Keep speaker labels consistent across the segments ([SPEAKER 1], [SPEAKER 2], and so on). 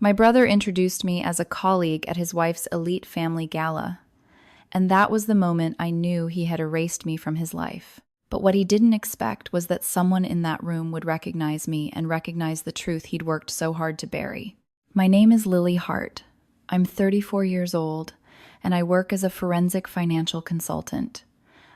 [SPEAKER 1] My brother introduced me as a colleague at his wife's elite family gala, and that was the moment I knew he had erased me from his life. But what he didn't expect was that someone in that room would recognize me and recognize the truth he'd worked so hard to bury. My name is Lily Hart. I'm 34 years old, and I work as a forensic financial consultant.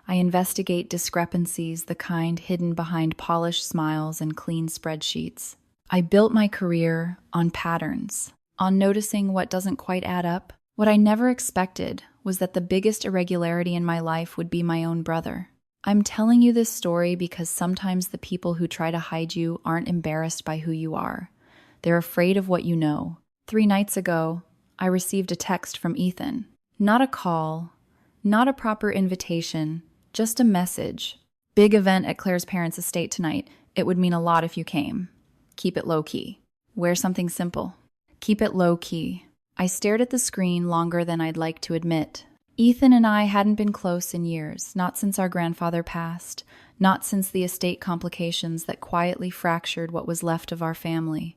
[SPEAKER 1] I investigate discrepancies, the kind hidden behind polished smiles and clean spreadsheets. I built my career on patterns, on noticing what doesn't quite add up. What I never expected was that the biggest irregularity in my life would be my own brother. I'm telling you this story because sometimes the people who try to hide you aren't embarrassed by who you are. They're afraid of what you know. 3 nights ago, I received a text from Ethan. Not a call, not a proper invitation, just a message. Big event at Claire's parents' estate tonight. It would mean a lot if you came. Keep it low-key. Wear something simple. Keep it low-key. I stared at the screen longer than I'd like to admit. Ethan and I hadn't been close in years, not since our grandfather passed, not since the estate complications that quietly fractured what was left of our family.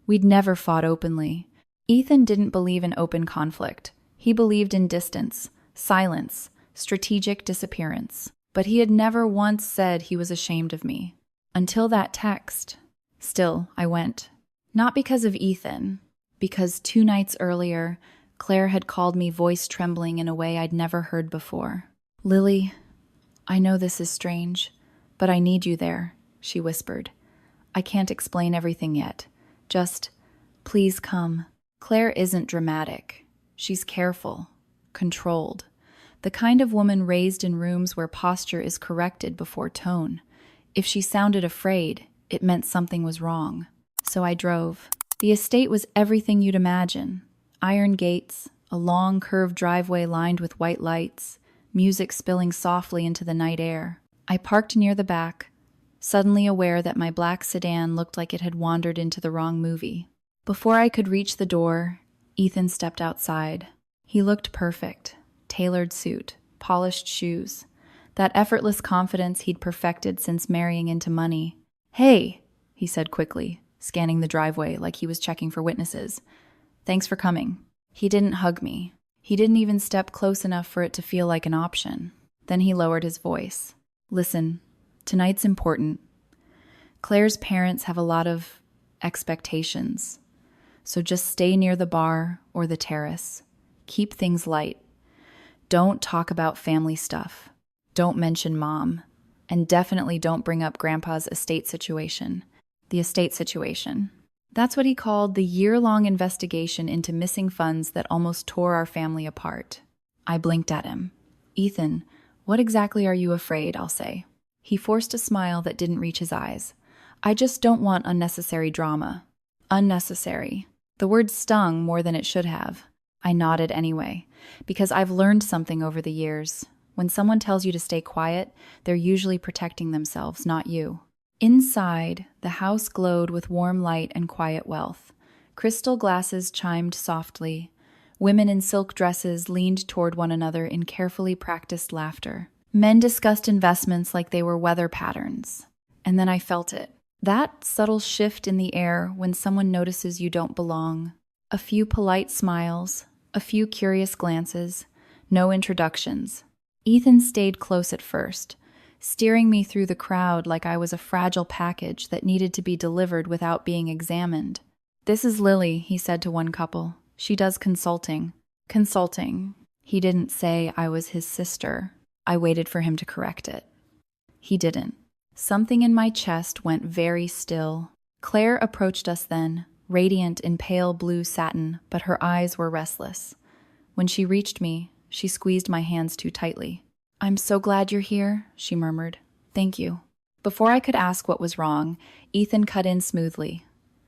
[SPEAKER 1] We'd never fought openly. Ethan didn't believe in open conflict. He believed in distance, silence, strategic disappearance. But he had never once said he was ashamed of me. Until that text. Still, I went. Not because of Ethan, because 2 nights earlier, Claire had called me, voice trembling in a way I'd never heard before. "Lily, I know this is strange, but I need you there," she whispered. "I can't explain everything yet. Just, please come." Claire isn't dramatic. She's careful, controlled. The kind of woman raised in rooms where posture is corrected before tone. If she sounded afraid, it meant something was wrong. So I drove. The estate was everything you'd imagine. Iron gates, a long curved driveway lined with white lights, music spilling softly into the night air. I parked near the back, suddenly aware that my black sedan looked like it had wandered into the wrong movie. Before I could reach the door, Ethan stepped outside. He looked perfect. Tailored suit, polished shoes. That effortless confidence he'd perfected since marrying into money. "Hey," he said quickly, scanning the driveway like he was checking for witnesses. "Thanks for coming." He didn't hug me. He didn't even step close enough for it to feel like an option. Then he lowered his voice. "Listen, tonight's important. Claire's parents have a lot of expectations. So just stay near the bar or the terrace. Keep things light. Don't talk about family stuff. Don't mention Mom. And definitely don't bring up Grandpa's estate situation." The estate situation. That's what he called the year-long investigation into missing funds that almost tore our family apart. I blinked at him. "Ethan, what exactly are you afraid I'll say?" He forced a smile that didn't reach his eyes. "I just don't want unnecessary drama." Unnecessary. The word stung more than it should have. I nodded anyway, because I've learned something over the years. When someone tells you to stay quiet, they're usually protecting themselves, not you. Inside, the house glowed with warm light and quiet wealth. Crystal glasses chimed softly. Women in silk dresses leaned toward one another in carefully practiced laughter. Men discussed investments like they were weather patterns. And then I felt it. That subtle shift in the air when someone notices you don't belong. A few polite smiles, a few curious glances, no introductions. Ethan stayed close at first, steering me through the crowd like I was a fragile package that needed to be delivered without being examined. "This is Lily," he said to one couple. "She does consulting." Consulting. He didn't say I was his sister. I waited for him to correct it. He didn't. Something in my chest went very still. Claire approached us then, radiant in pale blue satin, but her eyes were restless. When she reached me, she squeezed my hands too tightly. "I'm so glad you're here," she murmured. "Thank you." Before I could ask what was wrong, Ethan cut in smoothly.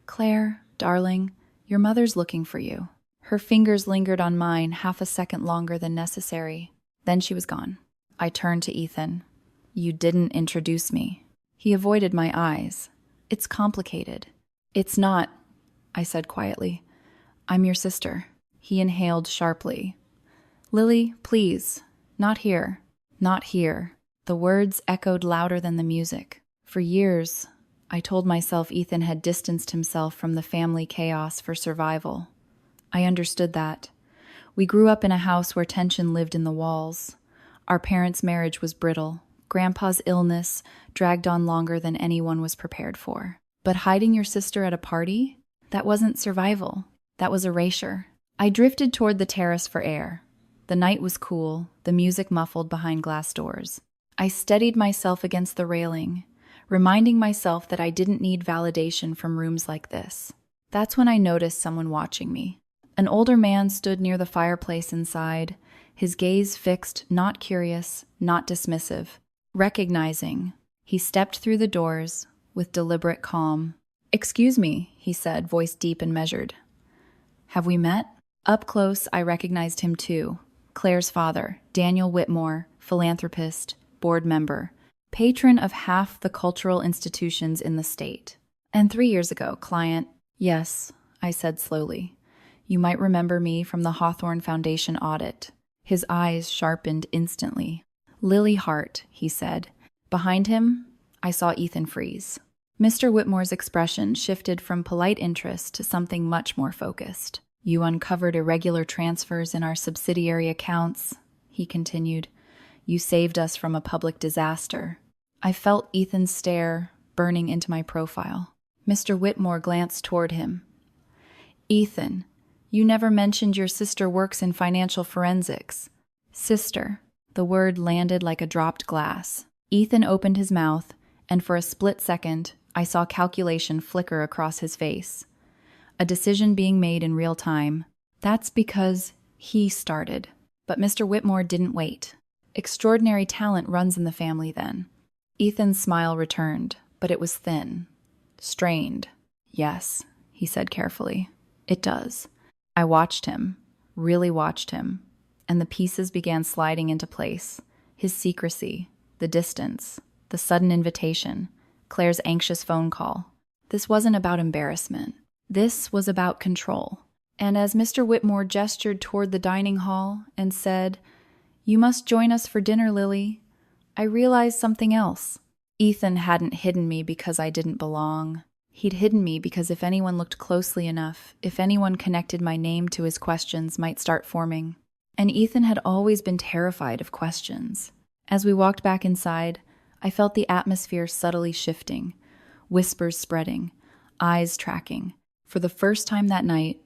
[SPEAKER 1] "Claire, darling, your mother's looking for you." Her fingers lingered on mine half a second longer than necessary. Then she was gone. I turned to Ethan. "You didn't introduce me." He avoided my eyes. "It's complicated." "It's not," I said quietly. "I'm your sister." He inhaled sharply. "Lily, please. Not here. Not here." The words echoed louder than the music. For years, I told myself Ethan had distanced himself from the family chaos for survival. I understood that. We grew up in a house where tension lived in the walls. Our parents' marriage was brittle. Grandpa's illness dragged on longer than anyone was prepared for. But hiding your sister at a party? That wasn't survival. That was erasure. I drifted toward the terrace for air. The night was cool, the music muffled behind glass doors. I steadied myself against the railing, reminding myself that I didn't need validation from rooms like this. That's when I noticed someone watching me. An older man stood near the fireplace inside, his gaze fixed, not curious, not dismissive. Recognizing, he stepped through the doors with deliberate calm. "Excuse me," he said, voice deep and measured. "Have we met?" Up close, I recognized him too. Claire's father, Daniel Whitmore, philanthropist, board member, patron of half the cultural institutions in the state. And 3 years ago, client. "Yes," I said slowly. "You might remember me from the Hawthorne Foundation audit." His eyes sharpened instantly. "Lily Hart," he said. Behind him, I saw Ethan freeze. Mr. Whitmore's expression shifted from polite interest to something much more focused. "You uncovered irregular transfers in our subsidiary accounts," he continued. "You saved us from a public disaster." I felt Ethan's stare burning into my profile. Mr. Whitmore glanced toward him. "Ethan, you never mentioned your sister works in financial forensics." Sister. The word landed like a dropped glass. Ethan opened his mouth, and for a split second, I saw calculation flicker across his face. A decision being made in real time. That's because he started. But Mr. Whitmore didn't wait. Extraordinary talent runs in the family then. Ethan's smile returned, but it was thin. Strained. "Yes," he said carefully. "It does." I watched him, really watched him, and the pieces began sliding into place. His secrecy, the distance, the sudden invitation, Claire's anxious phone call. This wasn't about embarrassment. This was about control. And as Mr. Whitmore gestured toward the dining hall and said, "You must join us for dinner, Lily," I realized something else. Ethan hadn't hidden me because I didn't belong. He'd hidden me because if anyone looked closely enough, if anyone connected my name to his questions might start forming. And Ethan had always been terrified of questions. As we walked back inside, I felt the atmosphere subtly shifting, whispers spreading, eyes tracking. For the first time that night,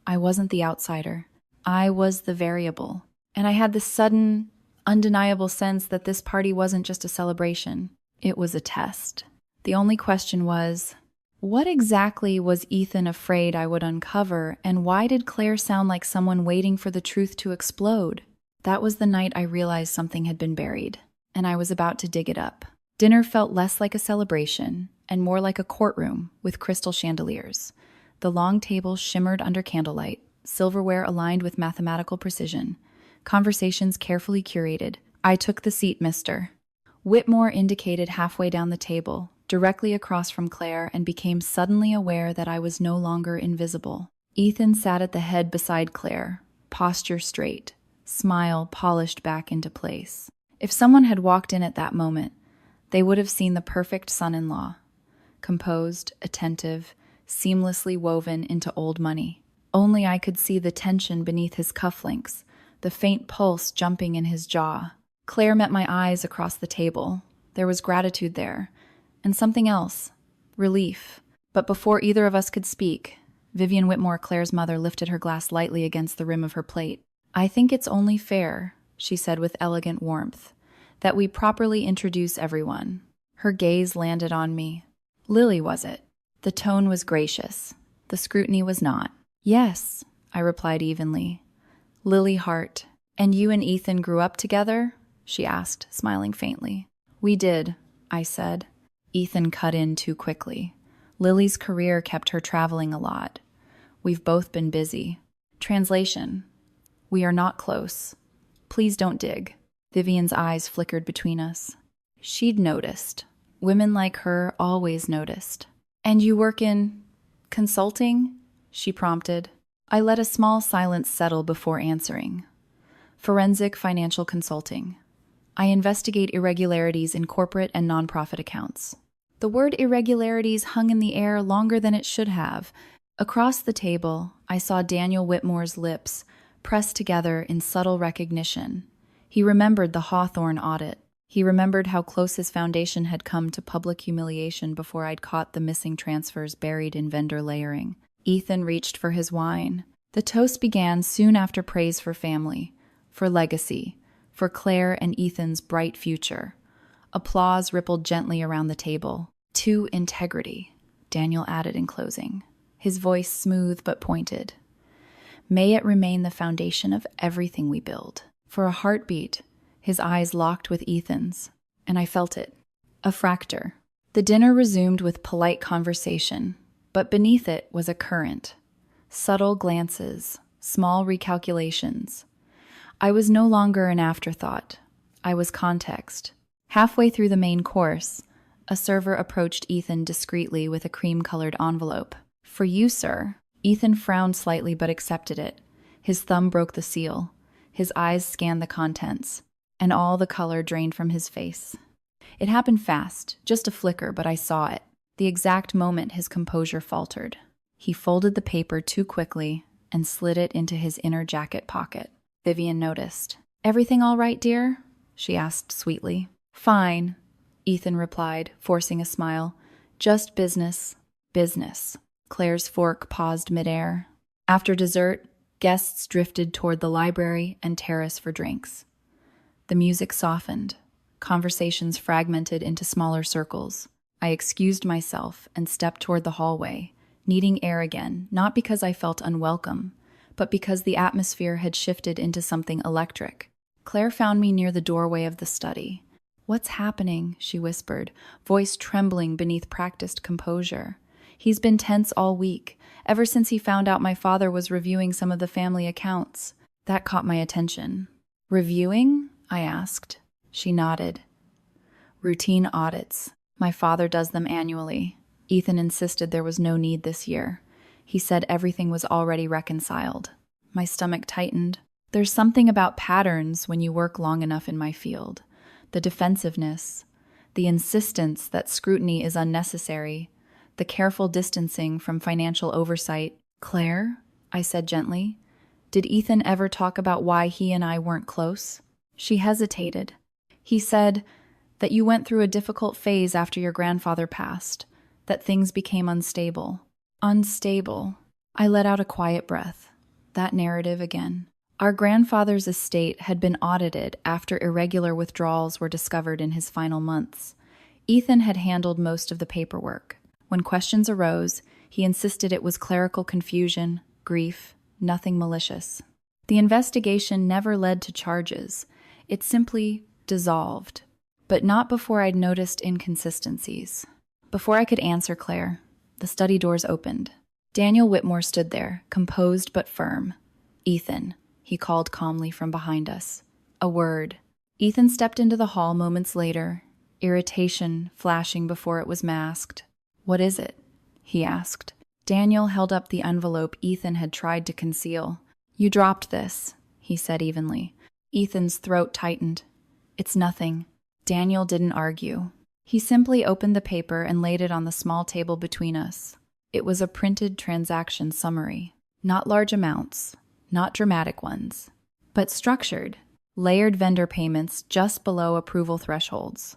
[SPEAKER 1] I wasn't the outsider. I was the variable. And I had this sudden, undeniable sense that this party wasn't just a celebration. It was a test. The only question was, what exactly was Ethan afraid I would uncover, and why did Claire sound like someone waiting for the truth to explode? That was the night I realized something had been buried, and I was about to dig it up. Dinner felt less like a celebration and more like a courtroom with crystal chandeliers. The long table shimmered under candlelight, silverware aligned with mathematical precision. Conversations carefully curated. "I took the seat, mister." Whitmore indicated halfway down the table, directly across from Claire, and became suddenly aware that I was no longer invisible. Ethan sat at the head beside Claire, posture straight, smile polished back into place. If someone had walked in at that moment, they would have seen the perfect son-in-law, composed, attentive, seamlessly woven into old money. Only I could see the tension beneath his cufflinks, the faint pulse jumping in his jaw. Claire met my eyes across the table. There was gratitude there, and something else, relief. But before either of us could speak, Vivian Whitmore, Claire's mother, lifted her glass lightly against the rim of her plate. "I think it's only fair," she said with elegant warmth, "that we properly introduce everyone." Her gaze landed on me. Lily, was it? The tone was gracious. The scrutiny was not. "Yes," I replied evenly. "Lily Hart. And you and Ethan grew up together?" she asked, smiling faintly. "We did," I said. Ethan cut in too quickly. Lily's career kept her traveling a lot. We've both been busy. Translation: we are not close. Please don't dig. Vivian's eyes flickered between us. She'd noticed. Women like her always noticed. "And you work in consulting?" she prompted. I let a small silence settle before answering. "Forensic financial consulting. I investigate irregularities in corporate and nonprofit accounts." The word irregularities hung in the air longer than it should have. Across the table, I saw Daniel Whitmore's lips pressed together in subtle recognition. He remembered the Hawthorne audit. He remembered how close his foundation had come to public humiliation before I'd caught the missing transfers buried in vendor layering. Ethan reached for his wine. The toast began soon after praise for family, for legacy, for Claire and Ethan's bright future. Applause rippled gently around the table. To integrity, Daniel added in closing, his voice smooth but pointed. May it remain the foundation of everything we build. For a heartbeat, his eyes locked with Ethan's, and I felt it. A fracture. The dinner resumed with polite conversation, but beneath it was a current. Subtle glances, small recalculations. I was no longer an afterthought. I was context. Halfway through the main course, a server approached Ethan discreetly with a cream-colored envelope. For you, sir. Ethan frowned slightly but accepted it. His thumb broke the seal. His eyes scanned the contents, and all the color drained from his face. It happened fast, just a flicker, but I saw it. The exact moment his composure faltered. He folded the paper too quickly and slid it into his inner jacket pocket. Vivian noticed. Everything all right, dear? She asked sweetly. Fine, Ethan replied, forcing a smile. Just business. Business. Claire's fork paused midair. After dessert, guests drifted toward the library and terrace for drinks. The music softened. Conversations fragmented into smaller circles. I excused myself and stepped toward the hallway, needing air again, not because I felt unwelcome, but because the atmosphere had shifted into something electric. Claire found me near the doorway of the study. What's happening? She whispered, voice trembling beneath practiced composure. He's been tense all week, ever since he found out my father was reviewing some of the family accounts. That caught my attention. Reviewing? I asked. She nodded. Routine audits. My father does them annually. Ethan insisted there was no need this year. He said everything was already reconciled. My stomach tightened. There's something about patterns when you work long enough in my field. The defensiveness, the insistence that scrutiny is unnecessary, the careful distancing from financial oversight. Claire, I said gently, did Ethan ever talk about why he and I weren't close? She hesitated. He said that you went through a difficult phase after your grandfather passed, that things became unstable. Unstable. I let out a quiet breath. That narrative again. Our grandfather's estate had been audited after irregular withdrawals were discovered in his final months. Ethan had handled most of the paperwork. When questions arose, he insisted it was clerical confusion, grief, nothing malicious. The investigation never led to charges. It simply dissolved. But not before I'd noticed inconsistencies. Before I could answer Claire, the study doors opened. Daniel Whitmore stood there, composed but firm. Ethan, he called calmly from behind us. A word. Ethan stepped into the hall moments later, irritation flashing before it was masked. What is it? He asked. Daniel held up the envelope Ethan had tried to conceal. You dropped this, he said evenly. Ethan's throat tightened. It's nothing. Daniel didn't argue. He simply opened the paper and laid it on the small table between us. It was a printed transaction summary. Not large amounts, not dramatic ones, but structured, layered vendor payments just below approval thresholds.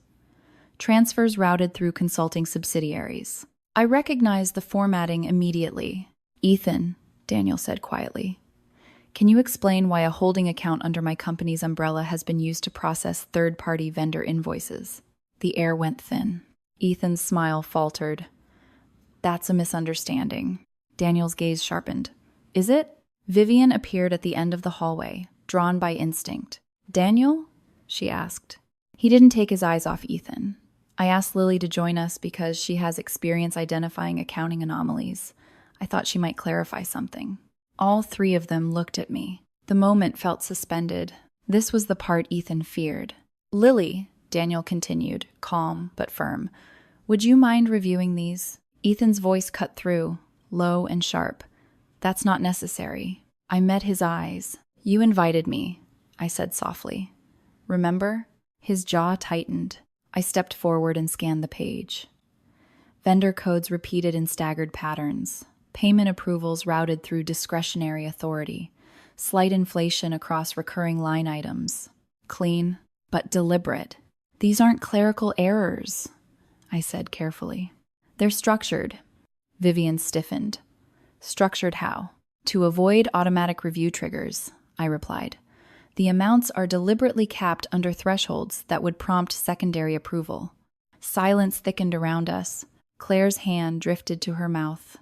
[SPEAKER 1] Transfers routed through consulting subsidiaries. I recognized the formatting immediately. Ethan, Daniel said quietly, can you explain why a holding account under my company's umbrella has been used to process third-party vendor invoices? The air went thin. Ethan's smile faltered. That's a misunderstanding. Daniel's gaze sharpened. Is it? Vivian appeared at the end of the hallway, drawn by instinct. Daniel? She asked. He didn't take his eyes off Ethan. I asked Lily to join us because she has experience identifying accounting anomalies. I thought she might clarify something. All three of them looked at me. The moment felt suspended. This was the part Ethan feared. Lily, Daniel continued, calm but firm, would you mind reviewing these? Ethan's voice cut through, low and sharp. That's not necessary. I met his eyes. You invited me, I said softly. Remember? His jaw tightened. I stepped forward and scanned the page. Vendor codes repeated in staggered patterns. Payment approvals routed through discretionary authority. Slight inflation across recurring line items. Clean, but deliberate. These aren't clerical errors, I said carefully. They're structured. Vivian stiffened. Structured how? To avoid automatic review triggers, I replied. The amounts are deliberately capped under thresholds that would prompt secondary approval. Silence thickened around us. Claire's hand drifted to her mouth.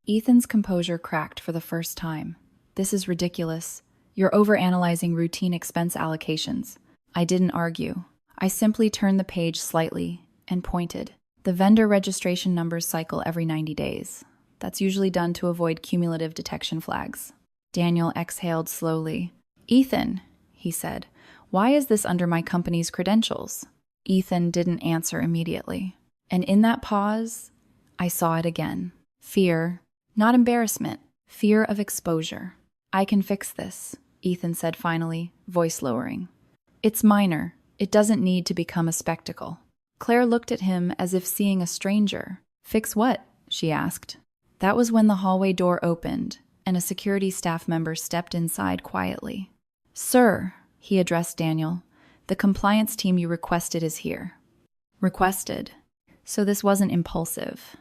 [SPEAKER 1] Ethan's composure cracked for the first time. This is ridiculous. You're overanalyzing routine expense allocations. I didn't argue. I simply turned the page slightly and pointed. The vendor registration numbers cycle every 90 days. That's usually done to avoid cumulative detection flags. Daniel exhaled slowly. Ethan, he said, why is this under my company's credentials? Ethan didn't answer immediately. And in that pause, I saw it again. Fear, not embarrassment, fear of exposure. I can fix this, Ethan said finally, voice lowering. It's minor. It doesn't need to become a spectacle. Claire looked at him as if seeing a stranger. Fix what? She asked. That was when the hallway door opened, and a security staff member stepped inside quietly. Sir, he addressed Daniel, the compliance team you requested is here. Requested. So this wasn't impulsive.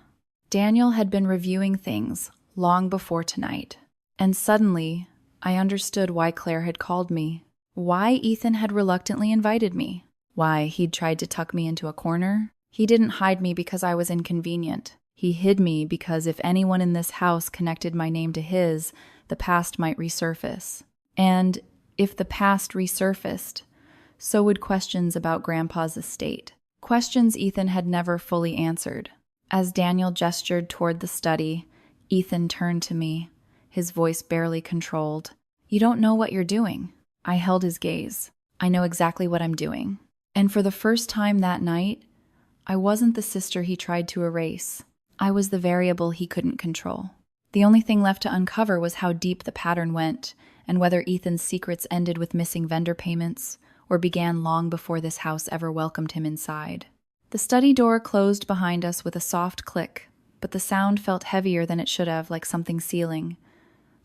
[SPEAKER 1] Daniel had been reviewing things long before tonight, and suddenly I understood why Claire had called me, why Ethan had reluctantly invited me, why he'd tried to tuck me into a corner. He didn't hide me because I was inconvenient. He hid me because if anyone in this house connected my name to his, the past might resurface. And if the past resurfaced, so would questions about Grandpa's estate. Questions Ethan had never fully answered. As Daniel gestured toward the study, Ethan turned to me, his voice barely controlled. You don't know what you're doing. I held his gaze. I know exactly what I'm doing. And for the first time that night, I wasn't the sister he tried to erase. I was the variable he couldn't control. The only thing left to uncover was how deep the pattern went, and whether Ethan's secrets ended with missing vendor payments, or began long before this house ever welcomed him inside. The study door closed behind us with a soft click, but the sound felt heavier than it should have, like something sealing.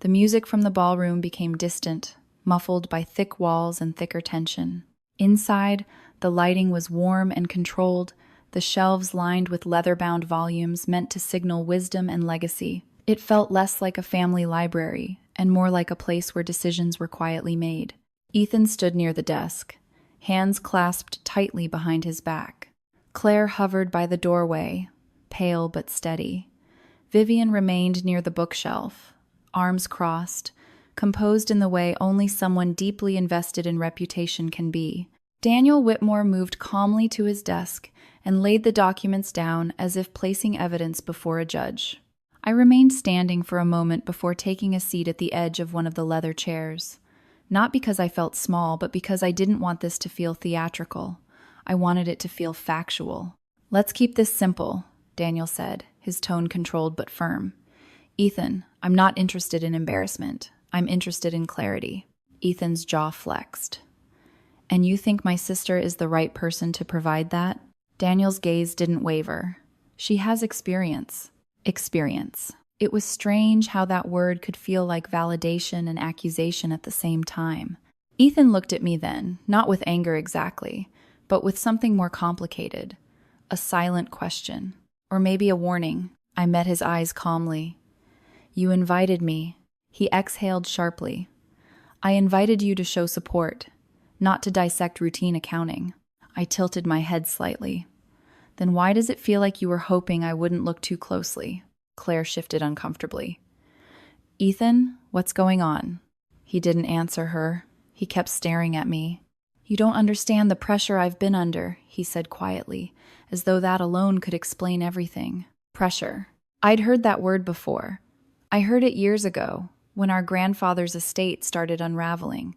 [SPEAKER 1] The music from the ballroom became distant, muffled by thick walls and thicker tension. Inside, the lighting was warm and controlled, the shelves lined with leather-bound volumes meant to signal wisdom and legacy. It felt less like a family library, and more like a place where decisions were quietly made. Ethan stood near the desk, hands clasped tightly behind his back. Claire hovered by the doorway, pale but steady. Vivian remained near the bookshelf, arms crossed, composed in the way only someone deeply invested in reputation can be. Daniel Whitmore moved calmly to his desk and laid the documents down as if placing evidence before a judge. I remained standing for a moment before taking a seat at the edge of one of the leather chairs. Not because I felt small, but because I didn't want this to feel theatrical. I wanted it to feel factual. Let's keep this simple, Daniel said, his tone controlled but firm. Ethan, I'm not interested in embarrassment. I'm interested in clarity. Ethan's jaw flexed. And you think my sister is the right person to provide that? Daniel's gaze didn't waver. She has experience. Experience. It was strange how that word could feel like validation and accusation at the same time. Ethan looked at me then, not with anger exactly, but with something more complicated. A silent question. Or maybe a warning. I met his eyes calmly. You invited me. He exhaled sharply. I invited you to show support, not to dissect routine accounting. I tilted my head slightly. Then why does it feel like you were hoping I wouldn't look too closely? Claire shifted uncomfortably. Ethan, what's going on? He didn't answer her. He kept staring at me. You don't understand the pressure I've been under, he said quietly, as though that alone could explain everything. Pressure. I'd heard that word before. I heard it years ago, when our grandfather's estate started unraveling.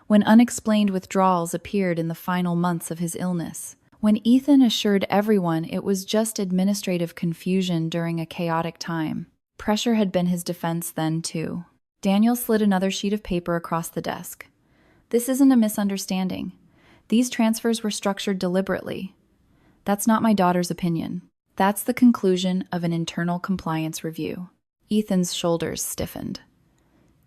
[SPEAKER 1] When unexplained withdrawals appeared in the final months of his illness. When Ethan assured everyone it was just administrative confusion during a chaotic time. Pressure had been his defense then, too. Daniel slid another sheet of paper across the desk. This isn't a misunderstanding. These transfers were structured deliberately. That's not my daughter's opinion. That's the conclusion of an internal compliance review. Ethan's shoulders stiffened.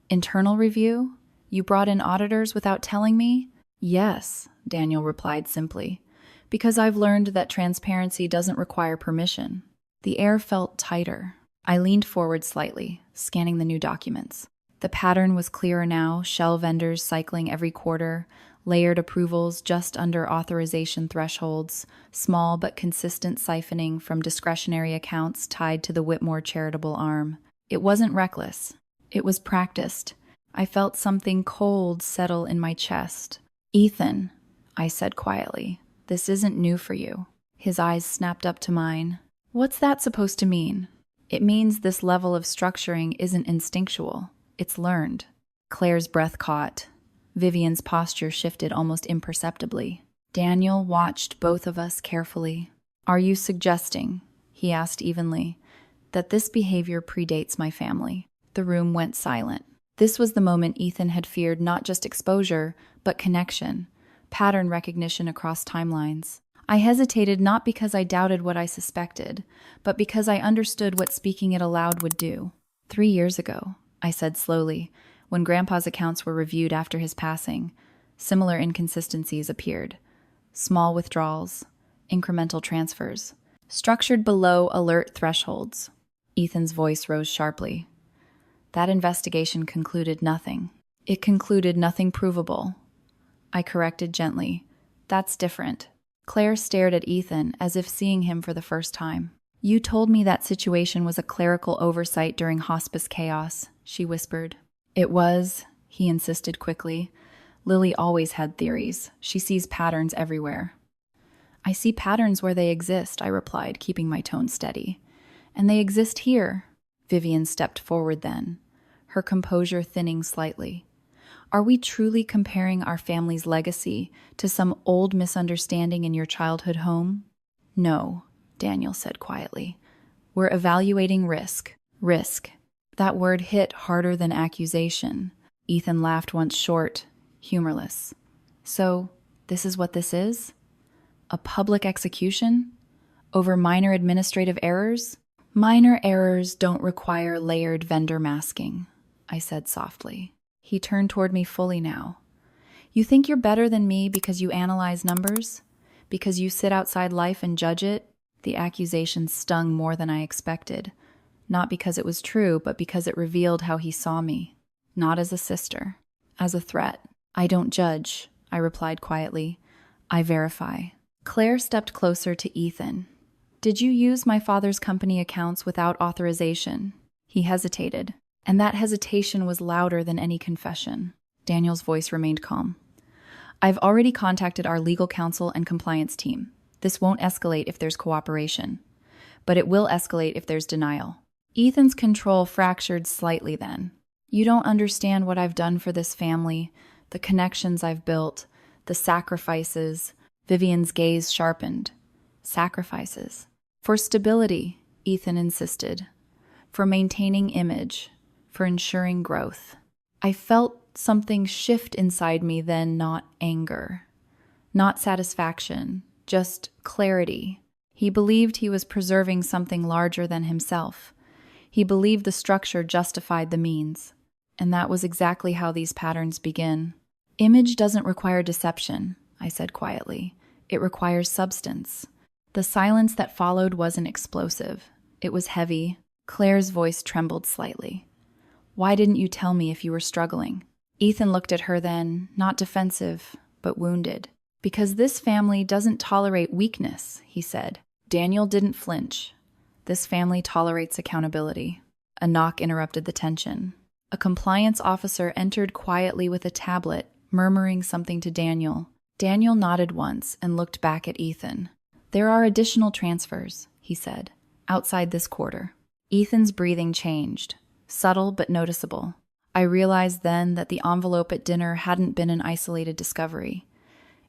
[SPEAKER 1] Internal review? You brought in auditors without telling me? Yes, Daniel replied simply, because I've learned that transparency doesn't require permission. The air felt tighter. I leaned forward slightly, scanning the new documents. The pattern was clearer now, shell vendors cycling every quarter, layered approvals just under authorization thresholds, small but consistent siphoning from discretionary accounts tied to the Whitmore charitable arm. It wasn't reckless. It was practiced. I felt something cold settle in my chest. Ethan, I said quietly, this isn't new for you. His eyes snapped up to mine. What's that supposed to mean? It means this level of structuring isn't instinctual. It's learned. Claire's breath caught. Vivian's posture shifted almost imperceptibly. Daniel watched both of us carefully. Are you suggesting, he asked evenly, that this behavior predates my family? The room went silent. This was the moment Ethan had feared not just exposure, but connection, pattern recognition across timelines. I hesitated not because I doubted what I suspected, but because I understood what speaking it aloud would do. 3 years ago, I said slowly, when Grandpa's accounts were reviewed after his passing, similar inconsistencies appeared. Small withdrawals, incremental transfers, structured below alert thresholds. Ethan's voice rose sharply. That investigation concluded nothing. It concluded nothing provable. I corrected gently. That's different. Claire stared at Ethan as if seeing him for the first time. You told me that situation was a clerical oversight during hospice chaos, she whispered. It was, he insisted quickly. Lily always had theories. She sees patterns everywhere. I see patterns where they exist, I replied, keeping my tone steady. And they exist here. Vivian stepped forward then, her composure thinning slightly. Are we truly comparing our family's legacy to some old misunderstanding in your childhood home? No, Daniel said quietly. We're evaluating risk. Risk. That word hit harder than accusation. Ethan laughed once short, humorless. So, this is what this is? A public execution? Over minor administrative errors? Minor errors don't require layered vendor masking, I said softly. He turned toward me fully now. You think you're better than me because you analyze numbers? Because you sit outside life and judge it? The accusation stung more than I expected. Not because it was true, but because it revealed how he saw me. Not as a sister. As a threat. I don't judge, I replied quietly. I verify. Claire stepped closer to Ethan. Did you use my father's company accounts without authorization? He hesitated. And that hesitation was louder than any confession. Daniel's voice remained calm. I've already contacted our legal counsel and compliance team. This won't escalate if there's cooperation. But it will escalate if there's denial. Ethan's control fractured slightly then. You don't understand what I've done for this family, the connections I've built, the sacrifices. Vivian's gaze sharpened. Sacrifices. For stability, Ethan insisted. For maintaining image. For ensuring growth. I felt something shift inside me then, not anger. Not satisfaction, just clarity. He believed he was preserving something larger than himself. He believed the structure justified the means. And that was exactly how these patterns begin. Image doesn't require deception, I said quietly. It requires substance. The silence that followed wasn't explosive. It was heavy. Claire's voice trembled slightly. Why didn't you tell me if you were struggling? Ethan looked at her then, not defensive, but wounded. Because this family doesn't tolerate weakness, he said. Daniel didn't flinch. This family tolerates accountability. A knock interrupted the tension. A compliance officer entered quietly with a tablet, murmuring something to Daniel. Daniel nodded once and looked back at Ethan. There are additional transfers, he said, outside this quarter. Ethan's breathing changed. Subtle but noticeable. I realized then that the envelope at dinner hadn't been an isolated discovery.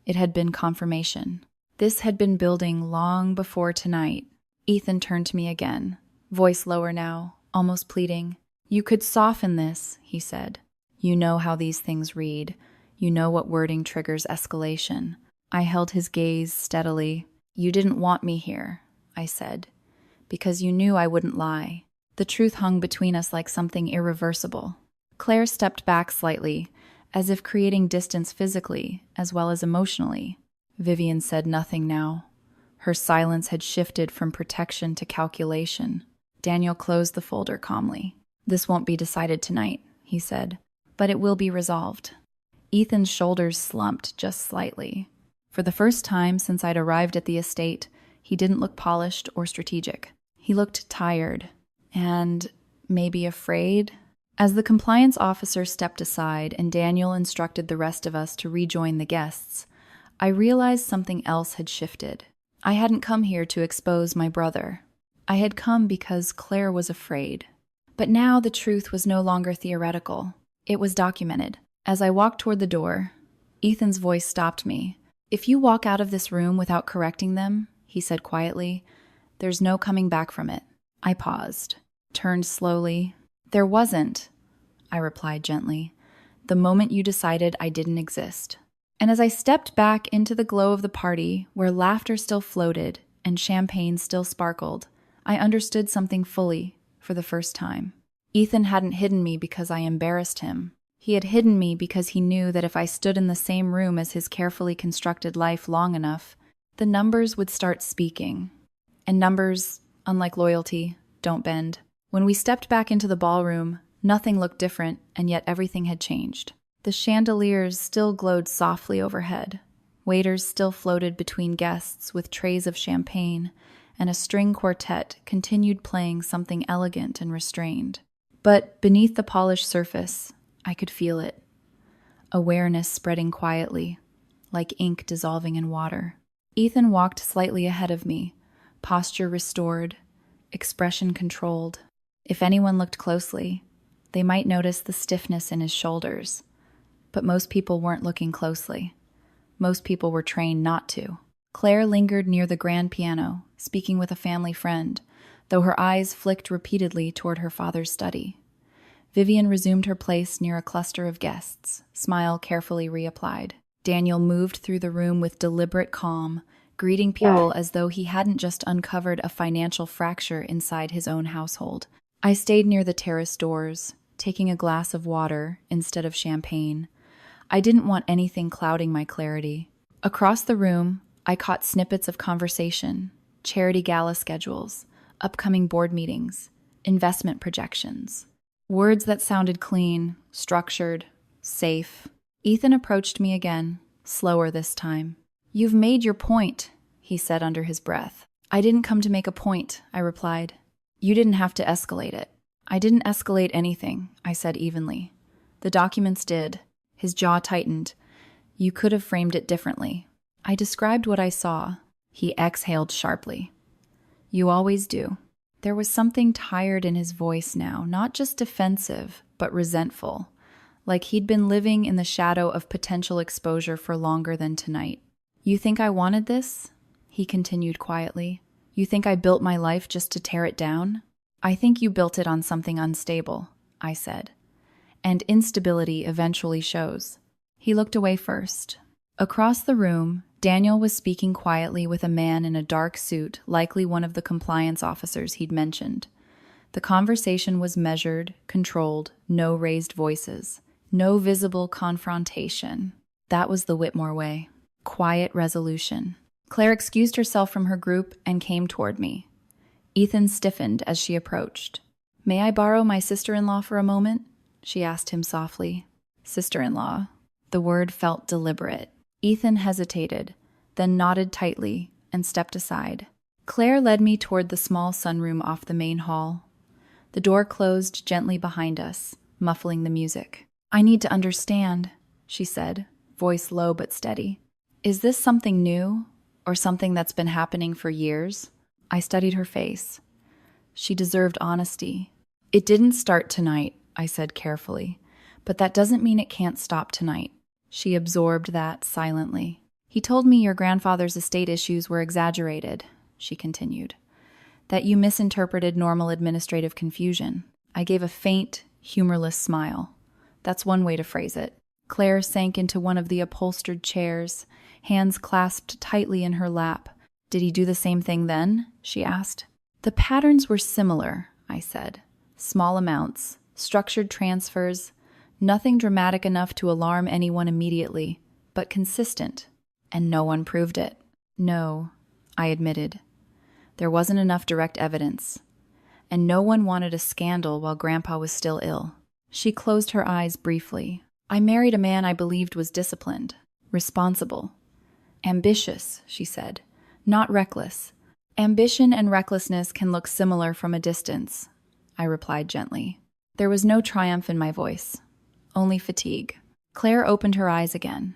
[SPEAKER 1] It had been confirmation. This had been building long before tonight. Ethan turned to me again, voice lower now, almost pleading. You could soften this, he said. You know how these things read. You know what wording triggers escalation. I held his gaze steadily. You didn't want me here, I said. because you knew I wouldn't lie. The truth hung between us like something irreversible. Claire stepped back slightly, as if creating distance physically as well as emotionally. Vivian said nothing now. Her silence had shifted from protection to calculation. Daniel closed the folder calmly. "This won't be decided tonight," he said, "but it will be resolved." Ethan's shoulders slumped just slightly. For the first time since I'd arrived at the estate, he didn't look polished or strategic. He looked tired and maybe afraid. As the compliance officer stepped aside and Daniel instructed the rest of us to rejoin the guests, I realized something else had shifted. I hadn't come here to expose my brother. I had come because Claire was afraid. But now the truth was no longer theoretical. It was documented. As I walked toward the door, Ethan's voice stopped me. "If you walk out of this room without correcting them," he said quietly, "there's no coming back from it." I paused, turned slowly. "There wasn't," I replied gently, "the moment you decided I didn't exist." And as I stepped back into the glow of the party, where laughter still floated and champagne still sparkled, I understood something fully for the first time. Ethan hadn't hidden me because I embarrassed him. He had hidden me because he knew that if I stood in the same room as his carefully constructed life long enough, the numbers would start speaking. And numbers, unlike loyalty, don't bend. When we stepped back into the ballroom, nothing looked different, and yet everything had changed. The chandeliers still glowed softly overhead. Waiters still floated between guests with trays of champagne, and a string quartet continued playing something elegant and restrained. But beneath the polished surface, I could feel it. Awareness spreading quietly, like ink dissolving in water. Ethan walked slightly ahead of me, posture restored, expression controlled. If anyone looked closely, they might notice the stiffness in his shoulders. But most people weren't looking closely. Most people were trained not to. Claire lingered near the grand piano, speaking with a family friend, though her eyes flicked repeatedly toward her father's study. Vivian resumed her place near a cluster of guests, smile carefully reapplied. Daniel moved through the room with deliberate calm, greeting people as though he hadn't just uncovered a financial fracture inside his own household. I stayed near the terrace doors, taking a glass of water instead of champagne. I didn't want anything clouding my clarity. Across the room, I caught snippets of conversation, charity gala schedules, upcoming board meetings, investment projections. Words that sounded clean, structured, safe. Ethan approached me again, slower this time. "You've made your point," he said under his breath. "I didn't come to make a point," I replied. "You didn't have to escalate it." "I didn't escalate anything," I said evenly. "The documents did." His jaw tightened. "You could have framed it differently." I described what I saw. He exhaled sharply. "You always do." There was something tired in his voice now, not just defensive, but resentful, like he'd been living in the shadow of potential exposure for longer than tonight. "You think I wanted this?" he continued quietly. "You think I built my life just to tear it down?" "I think you built it on something unstable," I said. "And instability eventually shows." He looked away first. Across the room, Daniel was speaking quietly with a man in a dark suit, likely one of the compliance officers he'd mentioned. The conversation was measured, controlled, no raised voices, no visible confrontation. That was the Whitmore way. Quiet resolution. Claire excused herself from her group and came toward me. Ethan stiffened as she approached. "May I borrow my sister-in-law for a moment?" she asked him softly. Sister-in-law. The word felt deliberate. Ethan hesitated, then nodded tightly and stepped aside. Claire led me toward the small sunroom off the main hall. The door closed gently behind us, muffling the music. "I need to understand," she said, voice low but steady. "Is this something new, or something that's been happening for years?" I studied her face. She deserved honesty. "It didn't start tonight," I said carefully, "but that doesn't mean it can't stop tonight." She absorbed that silently. "He told me your grandfather's estate issues were exaggerated," she continued. "That you misinterpreted normal administrative confusion." I gave a faint, humorless smile. That's one way to phrase it. Claire sank into one of the upholstered chairs, hands clasped tightly in her lap. "Did he do the same thing then?" she asked. The patterns were similar, I said. Small amounts, structured transfers, nothing dramatic enough to alarm anyone immediately, but consistent. And no one proved it. No, I admitted. There wasn't enough direct evidence. And no one wanted a scandal while Grandpa was still ill. She closed her eyes briefly. I married a man I believed was disciplined, responsible, ambitious, she said, not reckless. Ambition and recklessness can look similar from a distance, I replied gently. There was no triumph in my voice, only fatigue. Claire opened her eyes again.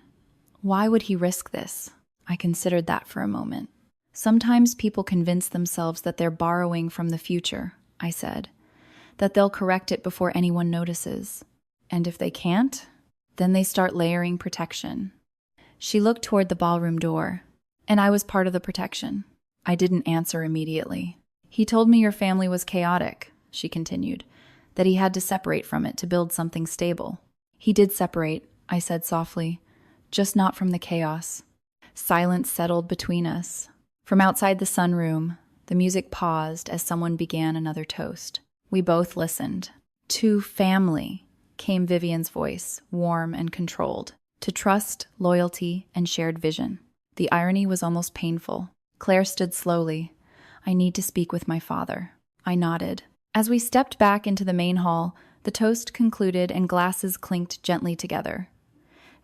[SPEAKER 1] Why would he risk this? I considered that for a moment. Sometimes people convince themselves that they're borrowing from the future, I said, that they'll correct it before anyone notices. And if they can't, then they start layering protection. She looked toward the ballroom door, and I was part of the protection. I didn't answer immediately. He told me your family was chaotic, she continued, that he had to separate from it to build something stable. He did separate, I said softly, just not from the chaos. Silence settled between us. From outside the sunroom, the music paused as someone began another toast. We both listened. To family, came Vivian's voice, warm and controlled. To trust, loyalty, and shared vision. The irony was almost painful. Claire stood slowly. I need to speak with my father. I nodded. As we stepped back into the main hall, the toast concluded and glasses clinked gently together.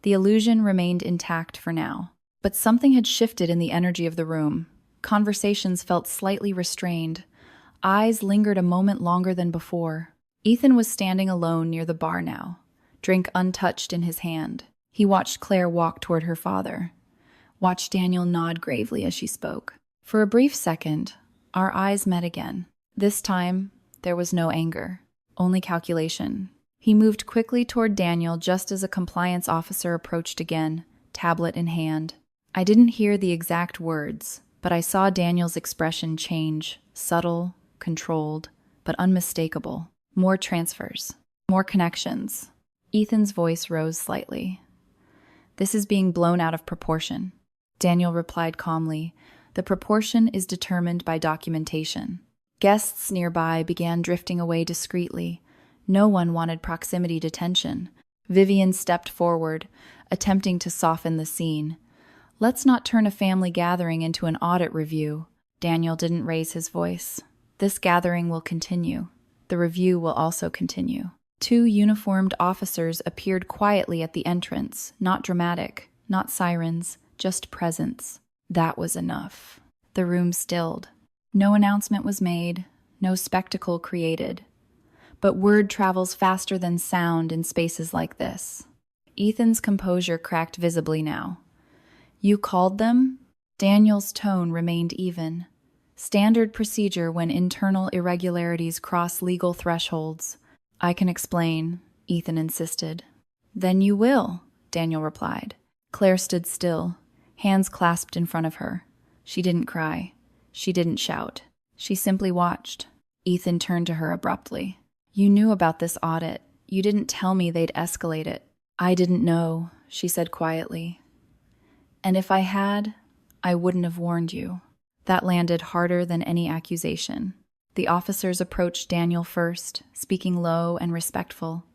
[SPEAKER 1] The illusion remained intact for now. But something had shifted in the energy of the room. Conversations felt slightly restrained. Eyes lingered a moment longer than before. Ethan was standing alone near the bar now, drink untouched in his hand. He watched Claire walk toward her father. Watched Daniel nod gravely as she spoke. For a brief second, our eyes met again. This time, there was no anger, only calculation. He moved quickly toward Daniel just as a compliance officer approached again, tablet in hand. I didn't hear the exact words, but I saw Daniel's expression change, subtle, controlled, but unmistakable. More transfers, more connections. Ethan's voice rose slightly. This is being blown out of proportion. Daniel replied calmly. The proportion is determined by documentation. Guests nearby began drifting away discreetly. No one wanted proximity detention. Vivian stepped forward, attempting to soften the scene. Let's not turn a family gathering into an audit review. Daniel didn't raise his voice. This gathering will continue. The review will also continue. 2 uniformed officers appeared quietly at the entrance, not dramatic, not sirens, just presence. That was enough. The room stilled. No announcement was made, no spectacle created. But word travels faster than sound in spaces like this. Ethan's composure cracked visibly now. You called them? Daniel's tone remained even. Standard procedure when internal irregularities cross legal thresholds. I can explain, Ethan insisted. Then you will, Daniel replied. Claire stood still, hands clasped in front of her. She didn't cry. She didn't shout. She simply watched. Ethan turned to her abruptly. You knew about this audit. You didn't tell me they'd escalate it. I didn't know, she said quietly. And if I had, I wouldn't have warned you. That landed harder than any accusation. The officers approached Daniel first, speaking low and respectful.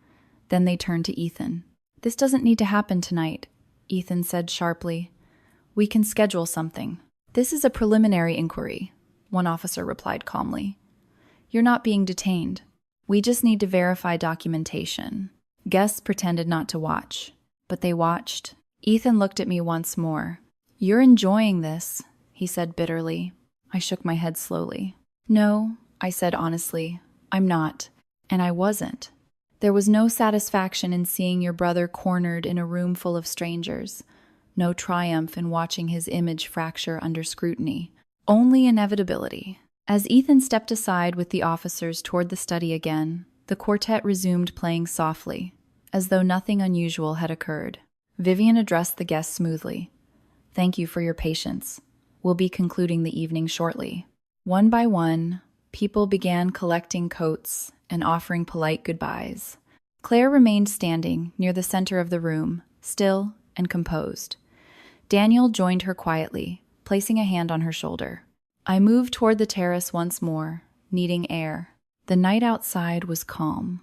[SPEAKER 1] Then they turned to Ethan. This doesn't need to happen tonight, Ethan said sharply. We can schedule something. This is a preliminary inquiry, one officer replied calmly. You're not being detained. We just need to verify documentation. Guests pretended not to watch, but they watched. Ethan looked at me once more. You're enjoying this, he said bitterly. I shook my head slowly. No, I said honestly, I'm not. And I wasn't. There was no satisfaction in seeing your brother cornered in a room full of strangers. No triumph in watching his image fracture under scrutiny. Only inevitability. As Ethan stepped aside with the officers toward the study again, the quartet resumed playing softly, as though nothing unusual had occurred. Vivian addressed the guests smoothly. Thank you for your patience. We'll be concluding the evening shortly. One by one, people began collecting coats and offering polite goodbyes. Claire remained standing near the center of the room, still and composed. Daniel joined her quietly, placing a hand on her shoulder. I moved toward the terrace once more, needing air. The night outside was calm.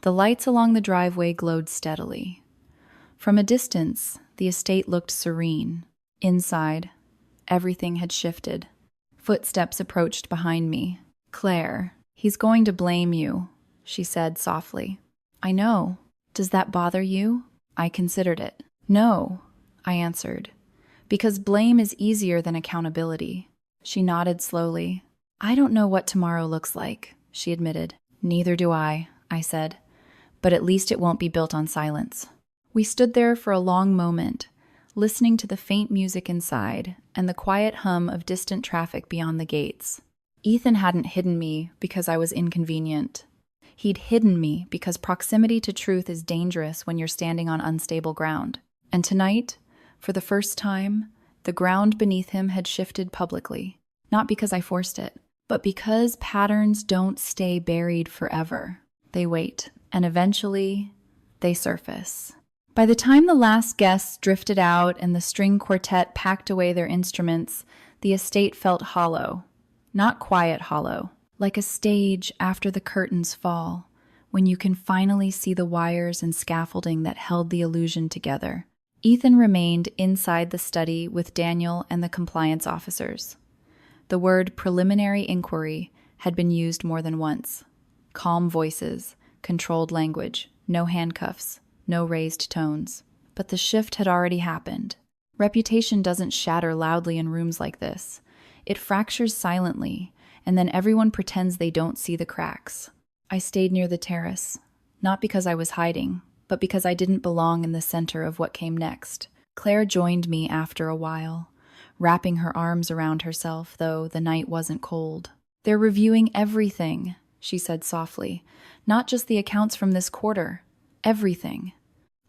[SPEAKER 1] The lights along the driveway glowed steadily. From a distance, the estate looked serene. Inside, everything had shifted. Footsteps approached behind me. "Claire, he's going to blame you," she said softly. "I know. Does that bother you?" I considered it. "No," I answered, "because blame is easier than accountability." She nodded slowly. "I don't know what tomorrow looks like," she admitted. "Neither do I said, "but at least it won't be built on silence." We stood there for a long moment, listening to the faint music inside and the quiet hum of distant traffic beyond the gates. Ethan hadn't hidden me because I was inconvenient. He'd hidden me because proximity to truth is dangerous when you're standing on unstable ground. And tonight, for the first time, the ground beneath him had shifted publicly. Not because I forced it, but because patterns don't stay buried forever. They wait, and eventually, they surface. By the time the last guests drifted out and the string quartet packed away their instruments, the estate felt hollow. Not quiet hollow, like a stage after the curtains fall, when you can finally see the wires and scaffolding that held the illusion together. Ethan remained inside the study with Daniel and the compliance officers. The word preliminary inquiry had been used more than once. Calm voices, controlled language, no handcuffs, no raised tones. But the shift had already happened. Reputation doesn't shatter loudly in rooms like this. It fractures silently, and then everyone pretends they don't see the cracks. I stayed near the terrace, not because I was hiding, but because I didn't belong in the center of what came next. Claire joined me after a while, wrapping her arms around herself, though the night wasn't cold. "They're reviewing everything," she said softly. "Not just the accounts from this quarter. Everything."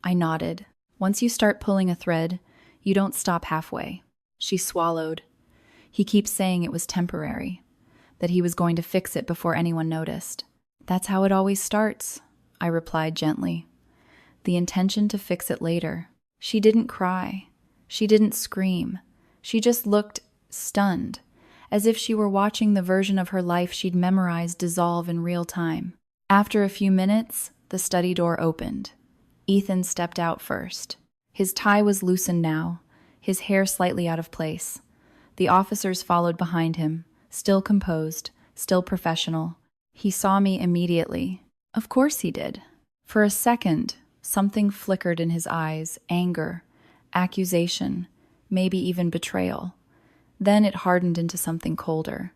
[SPEAKER 1] I nodded. "Once you start pulling a thread, you don't stop halfway." She swallowed. "He keeps saying it was temporary, that he was going to fix it before anyone noticed." "That's how it always starts," I replied gently. The intention to fix it later. She didn't cry. She didn't scream. She just looked stunned, as if she were watching the version of her life she'd memorized dissolve in real time. After a few minutes, the study door opened. Ethan stepped out first. His tie was loosened now, his hair slightly out of place. The officers followed behind him, still composed, still professional. He saw me immediately. Of course he did. For a second, something flickered in his eyes, anger, accusation, maybe even betrayal. Then it hardened into something colder.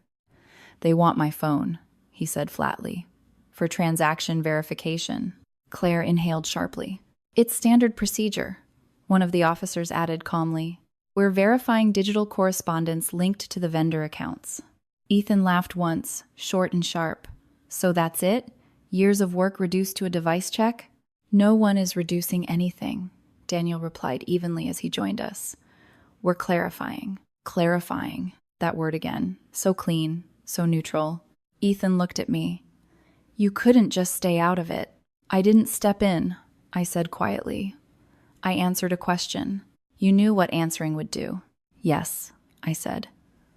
[SPEAKER 1] "They want my phone," he said flatly. "For transaction verification." Claire inhaled sharply. "It's standard procedure," one of the officers added calmly. "We're verifying digital correspondence linked to the vendor accounts." Ethan laughed once, short and sharp. "So that's it? Years of work reduced to a device check?" "No one is reducing anything," Daniel replied evenly as he joined us. "We're clarifying." Clarifying. That word again. So clean, so neutral. Ethan looked at me. "You couldn't just stay out of it." "I didn't step in," I said quietly. I answered a question. "You knew what answering would do." "Yes," I said.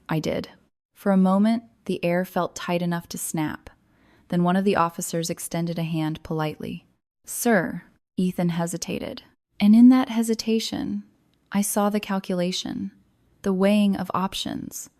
[SPEAKER 1] "I did." For a moment, the air felt tight enough to snap. Then one of the officers extended a hand politely. "Sir," Ethan hesitated. And in that hesitation, I saw the calculation, the weighing of options,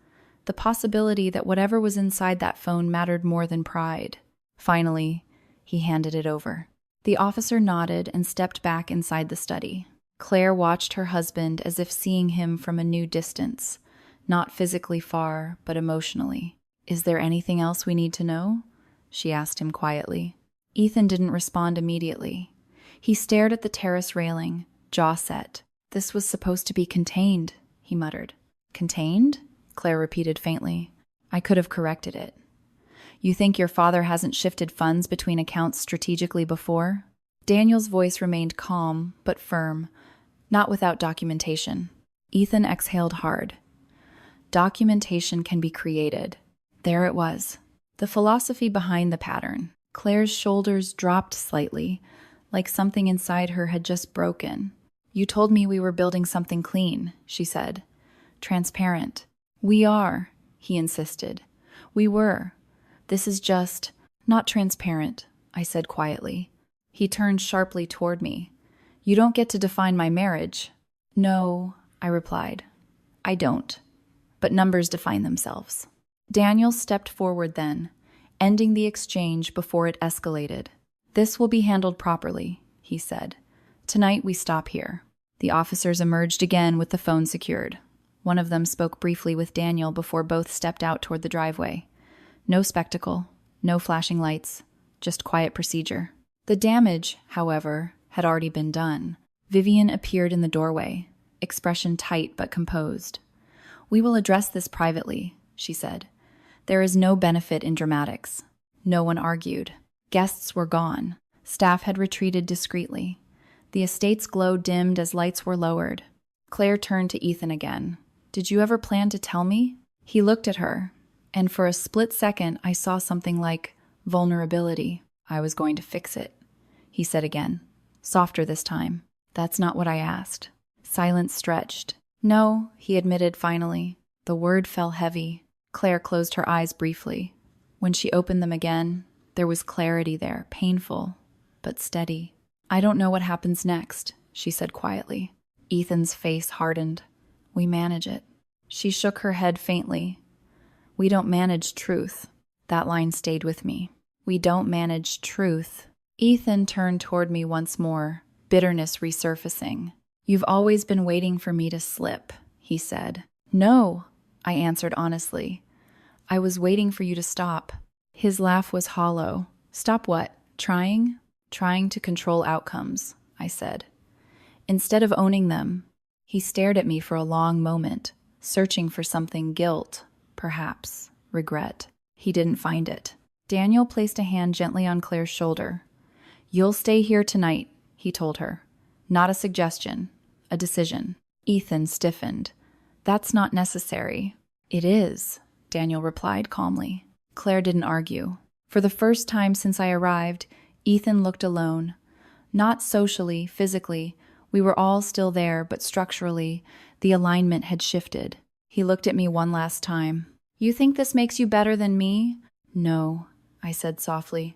[SPEAKER 1] the possibility that whatever was inside that phone mattered more than pride. Finally, he handed it over. The officer nodded and stepped back inside the study. Claire watched her husband as if seeing him from a new distance, not physically far, but emotionally. "Is there anything else we need to know?" she asked him quietly. Ethan didn't respond immediately. He stared at the terrace railing, jaw set. "This was supposed to be contained," he muttered. "Contained?" Claire repeated faintly. I could have corrected it. "You think your father hasn't shifted funds between accounts strategically before?" Daniel's voice remained calm, but firm, not without documentation. Ethan exhaled hard. Documentation can be created. There it was. The philosophy behind the pattern. Claire's shoulders dropped slightly, like something inside her had just broken. "You told me we were building something clean," she said. "Transparent." "We are," he insisted. We were. This is just not transparent, I said quietly. He turned sharply toward me. You don't get to define my marriage. No, I replied. I don't. But numbers define themselves. Daniel stepped forward then, ending the exchange before it escalated. This will be handled properly, he said. Tonight we stop here. The officers emerged again with the phone secured. One of them spoke briefly with Daniel before both stepped out toward the driveway. No spectacle, no flashing lights, just quiet procedure. The damage, however, had already been done. Vivian appeared in the doorway, expression tight but composed. We will address this privately, she said. There is no benefit in dramatics. No one argued. Guests were gone. Staff had retreated discreetly. The estate's glow dimmed as lights were lowered. Claire turned to Ethan again. Did you ever plan to tell me? He looked at her, and for a split second I saw something like vulnerability. I was going to fix it, he said again, softer this time. That's not what I asked. Silence stretched. No, he admitted finally. The word fell heavy. Claire closed her eyes briefly. When she opened them again, there was clarity there, painful, but steady. I don't know what happens next, she said quietly. Ethan's face hardened. We manage it. She shook her head faintly. We don't manage truth. That line stayed with me. We don't manage truth. Ethan turned toward me once more, bitterness resurfacing. You've always been waiting for me to slip, he said. No, I answered honestly. I was waiting for you to stop. His laugh was hollow. Stop what? Trying? Trying to control outcomes, I said. Instead of owning them, he stared at me for a long moment, searching for something, guilt, perhaps, regret. He didn't find it. Daniel placed a hand gently on Claire's shoulder. You'll stay here tonight, he told her. Not a suggestion, a decision. Ethan stiffened. That's not necessary. It is, Daniel replied calmly. Claire didn't argue. For the first time since I arrived, Ethan looked alone. Not socially, physically. We were all still there, but structurally, the alignment had shifted. He looked at me one last time. You think this makes you better than me? No, I said softly.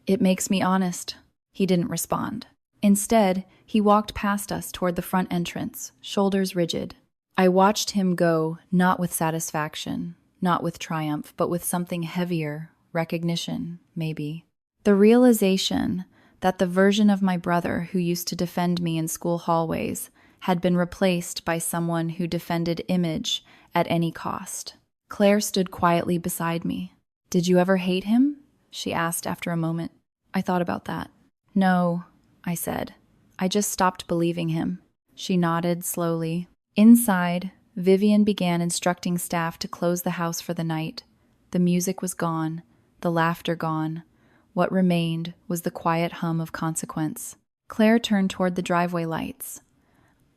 [SPEAKER 1] It makes me honest. He didn't respond. Instead, he walked past us toward the front entrance, shoulders rigid. I watched him go, not with satisfaction, not with triumph, but with something heavier, recognition, maybe. The realization that the version of my brother who used to defend me in school hallways had been replaced by someone who defended image at any cost. Claire stood quietly beside me. Did you ever hate him? She asked after a moment. I thought about that. No, I said. I just stopped believing him. She nodded slowly. Inside, Vivian began instructing staff to close the house for the night. The music was gone, the laughter gone. What remained was the quiet hum of consequence. Claire turned toward the driveway lights.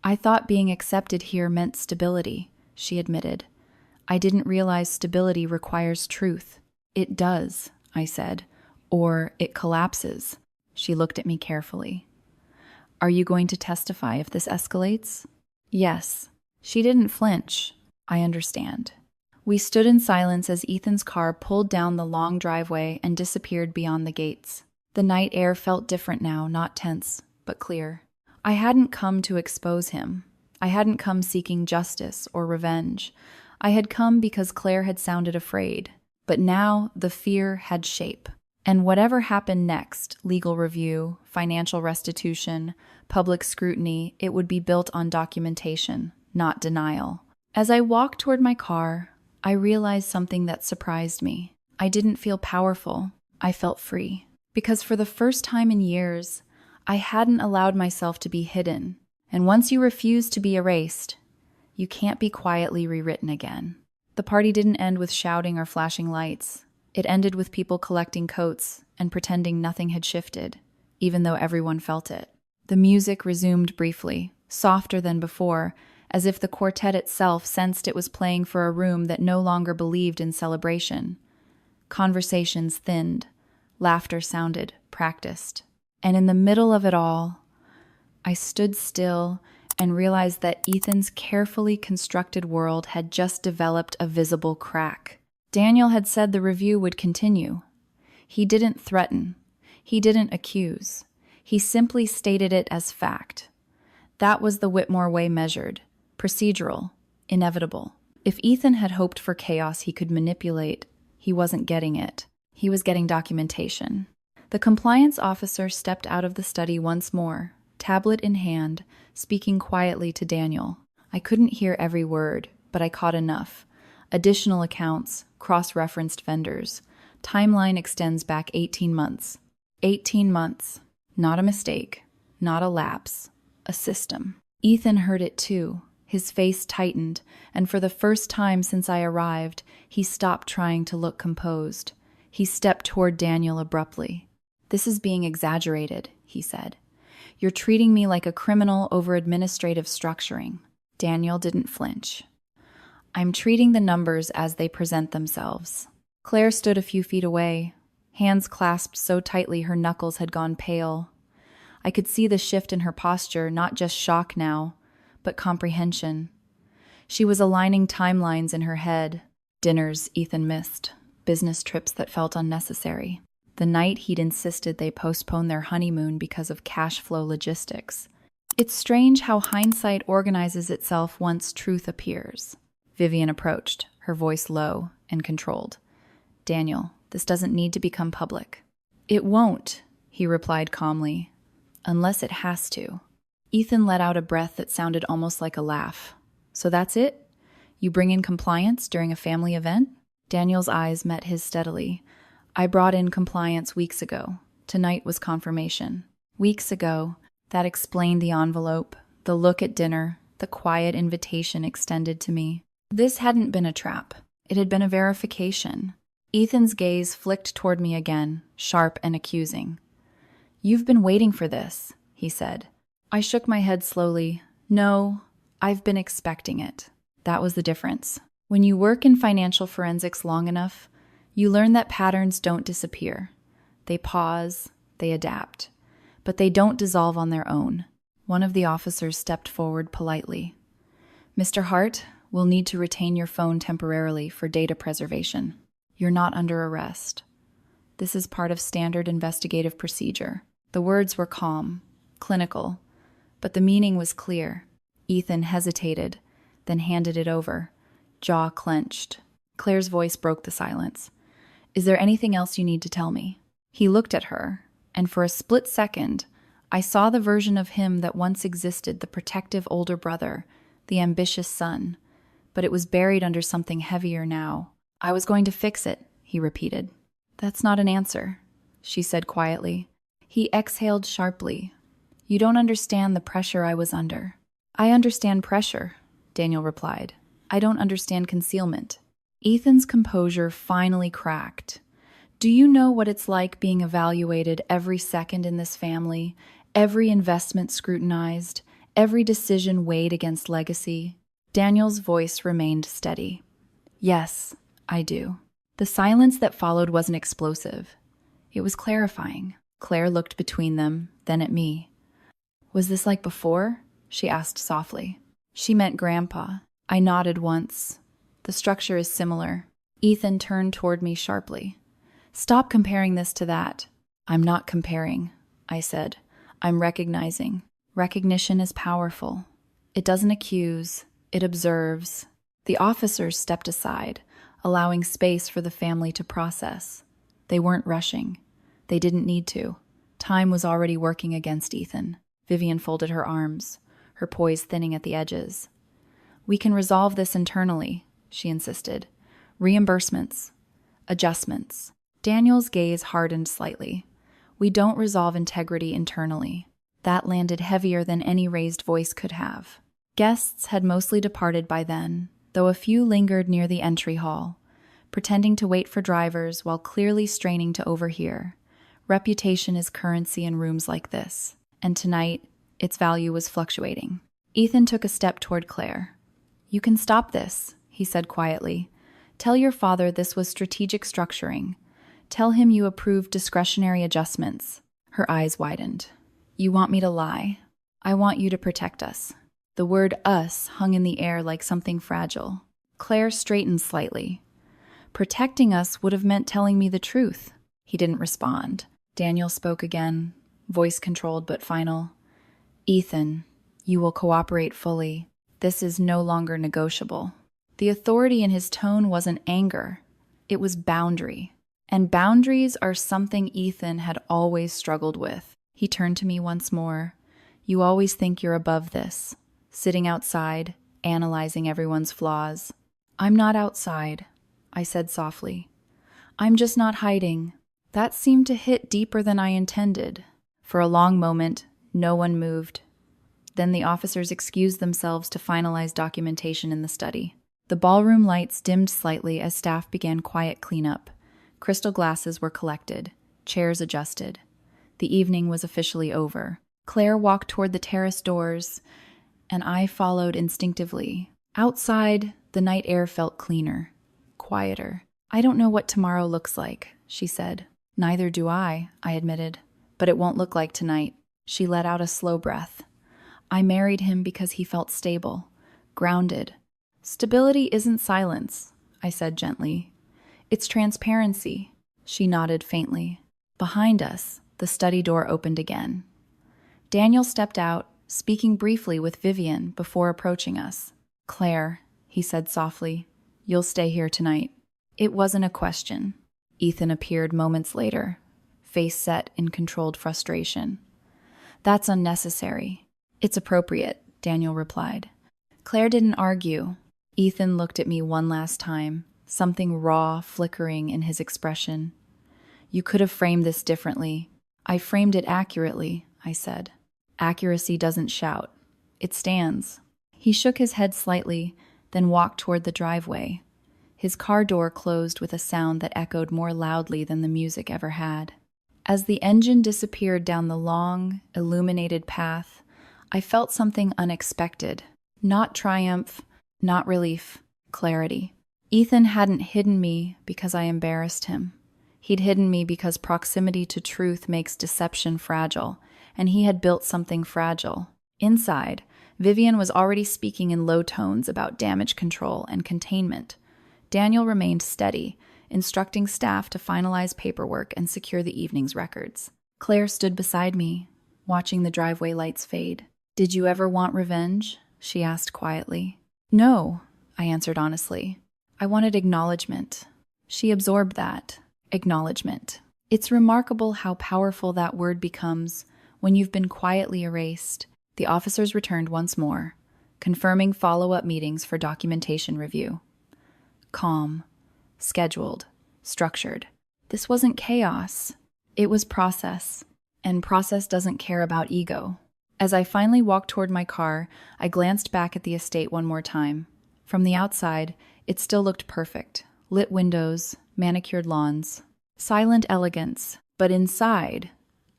[SPEAKER 1] I thought being accepted here meant stability, she admitted. I didn't realize stability requires truth. It does, I said, or it collapses. She looked at me carefully. Are you going to testify if this escalates? Yes. She didn't flinch. I understand. We stood in silence as Ethan's car pulled down the long driveway and disappeared beyond the gates. The night air felt different now, not tense, but clear. I hadn't come to expose him. I hadn't come seeking justice or revenge. I had come because Claire had sounded afraid. But now the fear had shape. And whatever happened next, legal review, financial restitution, public scrutiny, it would be built on documentation, not denial. As I walked toward my car, I realized something that surprised me. I didn't feel powerful. I felt free. Because for the first time in years, I hadn't allowed myself to be hidden. And once you refuse to be erased, you can't be quietly rewritten again. The party didn't end with shouting or flashing lights. It ended with people collecting coats and pretending nothing had shifted, even though everyone felt it. The music resumed briefly, softer than before, as if the quartet itself sensed it was playing for a room that no longer believed in celebration. Conversations thinned. Laughter sounded, practiced. And in the middle of it all, I stood still and realized that Ethan's carefully constructed world had just developed a visible crack. Daniel had said the review would continue. He didn't threaten. He didn't accuse. He simply stated it as fact. That was the Whitmore way measured, procedural, inevitable. If Ethan had hoped for chaos he could manipulate, he wasn't getting it. He was getting documentation. The compliance officer stepped out of the study once more, tablet in hand, speaking quietly to Daniel. I couldn't hear every word, but I caught enough. Additional accounts, cross-referenced vendors. Timeline extends back 18 months. 18 months. Not a mistake. Not a lapse. A system. Ethan heard it too. His face tightened, and for the first time since I arrived, he stopped trying to look composed. He stepped toward Daniel abruptly. "This is being exaggerated," he said. "You're treating me like a criminal over administrative structuring." Daniel didn't flinch. "I'm treating the numbers as they present themselves." Claire stood a few feet away, hands clasped so tightly her knuckles had gone pale. I could see the shift in her posture, not just shock now, but comprehension. She was aligning timelines in her head. Dinners Ethan missed, business trips that felt unnecessary. The night he'd insisted they postpone their honeymoon because of cash flow logistics. It's strange how hindsight organizes itself once truth appears. Vivian approached, her voice low and controlled. "Daniel, this doesn't need to become public." "It won't," he replied calmly. "Unless it has to." Ethan let out a breath that sounded almost like a laugh. "So that's it? You bring in compliance during a family event?" Daniel's eyes met his steadily. "I brought in compliance weeks ago. Tonight was confirmation." Weeks ago, that explained the envelope, the look at dinner, the quiet invitation extended to me. This hadn't been a trap. It had been a verification. Ethan's gaze flicked toward me again, sharp and accusing. "You've been waiting for this," he said. I shook my head slowly. "No, I've been expecting it." That was the difference. When you work in financial forensics long enough, you learn that patterns don't disappear. They pause, they adapt, but they don't dissolve on their own. One of the officers stepped forward politely. "Mr. Hart, we'll need to retain your phone temporarily for data preservation. You're not under arrest. This is part of standard investigative procedure." The words were calm, clinical, but the meaning was clear. Ethan hesitated, then handed it over, jaw clenched. Claire's voice broke the silence. "Is there anything else you need to tell me?" He looked at her, and for a split second, I saw the version of him that once existed, the protective older brother, the ambitious son, but it was buried under something heavier now. "I was going to fix it," he repeated. "That's not an answer," she said quietly. He exhaled sharply. "You don't understand the pressure I was under." "I understand pressure," Daniel replied. "I don't understand concealment." Ethan's composure finally cracked. "Do you know what it's like being evaluated every second in this family, every investment scrutinized, every decision weighed against legacy?" Daniel's voice remained steady. "Yes, I do." The silence that followed wasn't explosive. It was clarifying. Claire looked between them, then at me. "Was this like before?" she asked softly. She meant Grandpa. I nodded once. "The structure is similar." Ethan turned toward me sharply. "Stop comparing this to that." "I'm not comparing," I said. "I'm recognizing. Recognition is powerful. It doesn't accuse, it observes." The officers stepped aside, allowing space for the family to process. They weren't rushing. They didn't need to. Time was already working against Ethan. Vivian folded her arms, her poise thinning at the edges. "We can resolve this internally," she insisted. "Reimbursements. Adjustments." Daniel's gaze hardened slightly. "We don't resolve integrity internally." That landed heavier than any raised voice could have. Guests had mostly departed by then, though a few lingered near the entry hall, pretending to wait for drivers while clearly straining to overhear. Reputation is currency in rooms like this, and tonight, its value was fluctuating. Ethan took a step toward Claire. "You can stop this," he said quietly. "Tell your father this was strategic structuring. Tell him you approved discretionary adjustments." Her eyes widened. "You want me to lie? I want you to protect us." The word us hung in the air like something fragile. Claire straightened slightly. Protecting us would have meant telling me the truth. He didn't respond. Daniel spoke again, voice controlled but final. Ethan, you will cooperate fully. This is no longer negotiable. The authority in his tone wasn't anger. It was boundary. And boundaries are something Ethan had always struggled with. He turned to me once more. You always think you're above this. Sitting outside, analyzing everyone's flaws. I'm not outside, I said softly. I'm just not hiding. That seemed to hit deeper than I intended. For a long moment, no one moved. Then the officers excused themselves to finalize documentation in the study. The ballroom lights dimmed slightly as staff began quiet cleanup. Crystal glasses were collected, chairs adjusted. The evening was officially over. Claire walked toward the terrace doors, and I followed instinctively. Outside, the night air felt cleaner, quieter. I don't know what tomorrow looks like, she said. Neither do I admitted. But it won't look like tonight. She let out a slow breath. I married him because he felt stable, grounded. Stability isn't silence, I said gently. It's transparency. She nodded faintly. Behind us, the study door opened again. Daniel stepped out, speaking briefly with Vivian before approaching us. Claire, he said softly, you'll stay here tonight. It wasn't a question. Ethan appeared moments later, face set in controlled frustration. That's unnecessary. It's appropriate, Daniel replied. Claire didn't argue. Ethan looked at me one last time, something raw flickering in his expression. You could have framed this differently. I framed it accurately, I said. Accuracy doesn't shout. It stands. He shook his head slightly, then walked toward the driveway. His car door closed with a sound that echoed more loudly than the music ever had. As the engine disappeared down the long, illuminated path, I felt something unexpected. Not triumph, not relief, clarity. Ethan hadn't hidden me because I embarrassed him. He'd hidden me because proximity to truth makes deception fragile, and he had built something fragile. Inside, Vivian was already speaking in low tones about damage control and containment. Daniel remained steady, instructing staff to finalize paperwork and secure the evening's records. Claire stood beside me, watching the driveway lights fade. Did you ever want revenge? She asked quietly. No, I answered honestly. I wanted acknowledgement. She absorbed that. Acknowledgement. It's remarkable how powerful that word becomes when you've been quietly erased. The officers returned once more, confirming follow-up meetings for documentation review. Calm, scheduled, structured. This wasn't chaos. It was process, and process doesn't care about ego. As I finally walked toward my car, I glanced back at the estate one more time. From the outside, it still looked perfect. Lit windows, manicured lawns, silent elegance. But inside,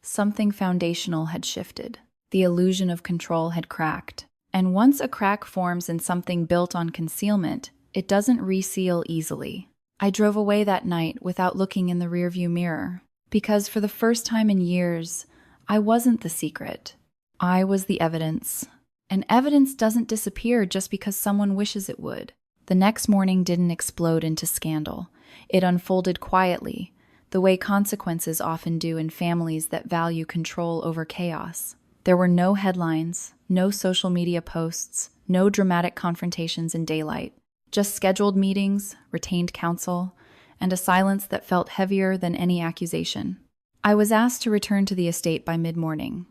[SPEAKER 1] something foundational had shifted. The illusion of control had cracked. And once a crack forms in something built on concealment, it doesn't reseal easily. I drove away that night without looking in the rearview mirror, because for the first time in years, I wasn't the secret. I was the evidence. And evidence doesn't disappear just because someone wishes it would. The next morning didn't explode into scandal. It unfolded quietly, the way consequences often do in families that value control over chaos. There were no headlines, no social media posts, no dramatic confrontations in daylight. Just scheduled meetings, retained counsel, and a silence that felt heavier than any accusation. I was asked to return to the estate by mid-morning.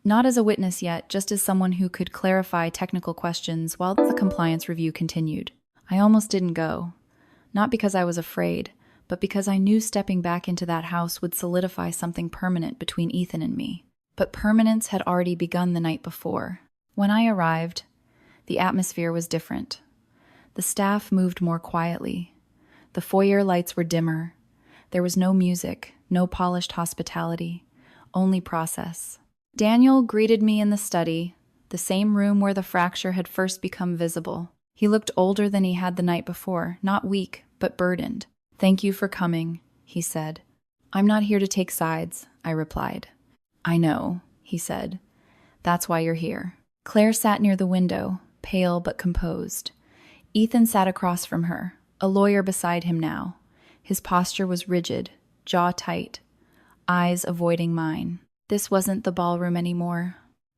[SPEAKER 1] Not as a witness yet, just as someone who could clarify technical questions while the compliance review continued. I almost didn't go. Not because I was afraid, but because I knew stepping back into that house would solidify something permanent between Ethan and me. But permanence had already begun the night before. When I arrived, the atmosphere was different. The staff moved more quietly. The foyer lights were dimmer. There was no music, no polished hospitality, only process. Daniel greeted me in the study, the same room where the fracture had first become visible. He looked older than he had the night before, not weak, but burdened. "Thank you for coming," he said. "I'm not here to take sides," I replied. "I know," he said. "That's why you're here." Claire sat near the window, pale but composed. Ethan sat across from her, a lawyer beside him now. His posture was rigid, jaw tight, eyes avoiding mine. This wasn't the ballroom anymore.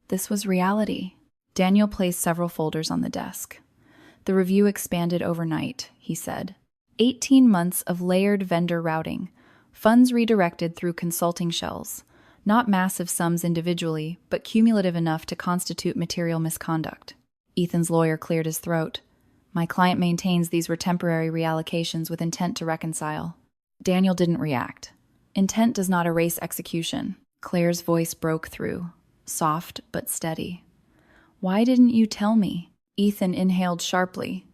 [SPEAKER 1] This was reality. Daniel placed several folders on the desk. The review expanded overnight, he said. 18 months of layered vendor routing, funds redirected through consulting shells. Not massive sums individually, but cumulative enough to constitute material misconduct. Ethan's lawyer cleared his throat. My client maintains these were temporary reallocations with intent to reconcile. Daniel didn't react. Intent does not erase execution. Claire's voice broke through, soft but steady. Why didn't you tell me? Ethan inhaled sharply.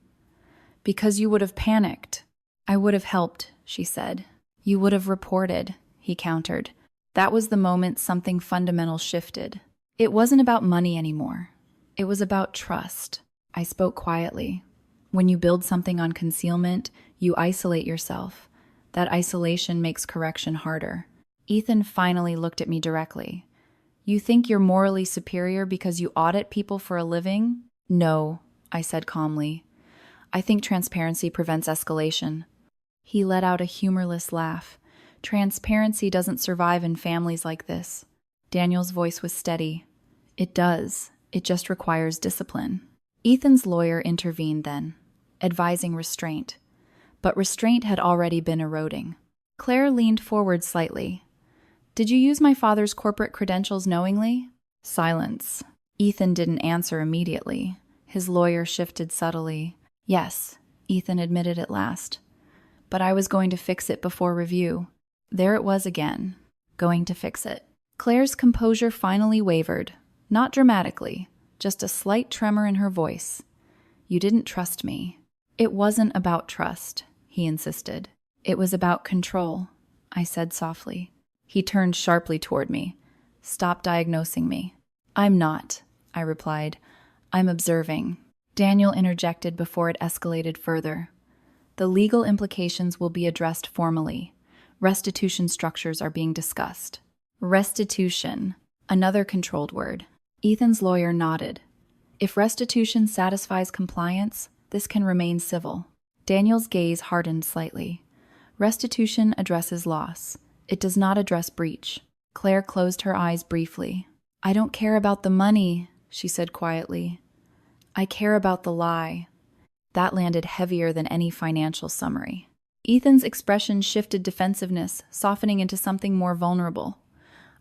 [SPEAKER 1] Because you would have panicked. I would have helped, she said. You would have reported, he countered. That was the moment something fundamental shifted. It wasn't about money anymore. It was about trust. I spoke quietly. When you build something on concealment, you isolate yourself. That isolation makes correction harder. Ethan finally looked at me directly. You think you're morally superior because you audit people for a living? No, I said calmly. I think transparency prevents escalation. He let out a humorless laugh. Transparency doesn't survive in families like this. Daniel's voice was steady. It does. It just requires discipline. Ethan's lawyer intervened then, advising restraint. But restraint had already been eroding. Claire leaned forward slightly. Did you use my father's corporate credentials knowingly? Silence. Ethan didn't answer immediately. His lawyer shifted subtly. Yes, Ethan admitted at last. But I was going to fix it before review. There it was again, going to fix it. Claire's composure finally wavered, not dramatically, just a slight tremor in her voice. You didn't trust me. It wasn't about trust, he insisted. It was about control, I said softly. He turned sharply toward me. Stop diagnosing me. I'm not, I replied. I'm observing. Daniel interjected before it escalated further. The legal implications will be addressed formally. Restitution structures are being discussed. Restitution, another controlled word. Ethan's lawyer nodded. If restitution satisfies compliance, this can remain civil. Daniel's gaze hardened slightly. Restitution addresses loss. It does not address breach. Claire closed her eyes briefly. I don't care about the money, she said quietly. I care about the lie. That landed heavier than any financial summary. Ethan's expression shifted defensiveness, softening into something more vulnerable.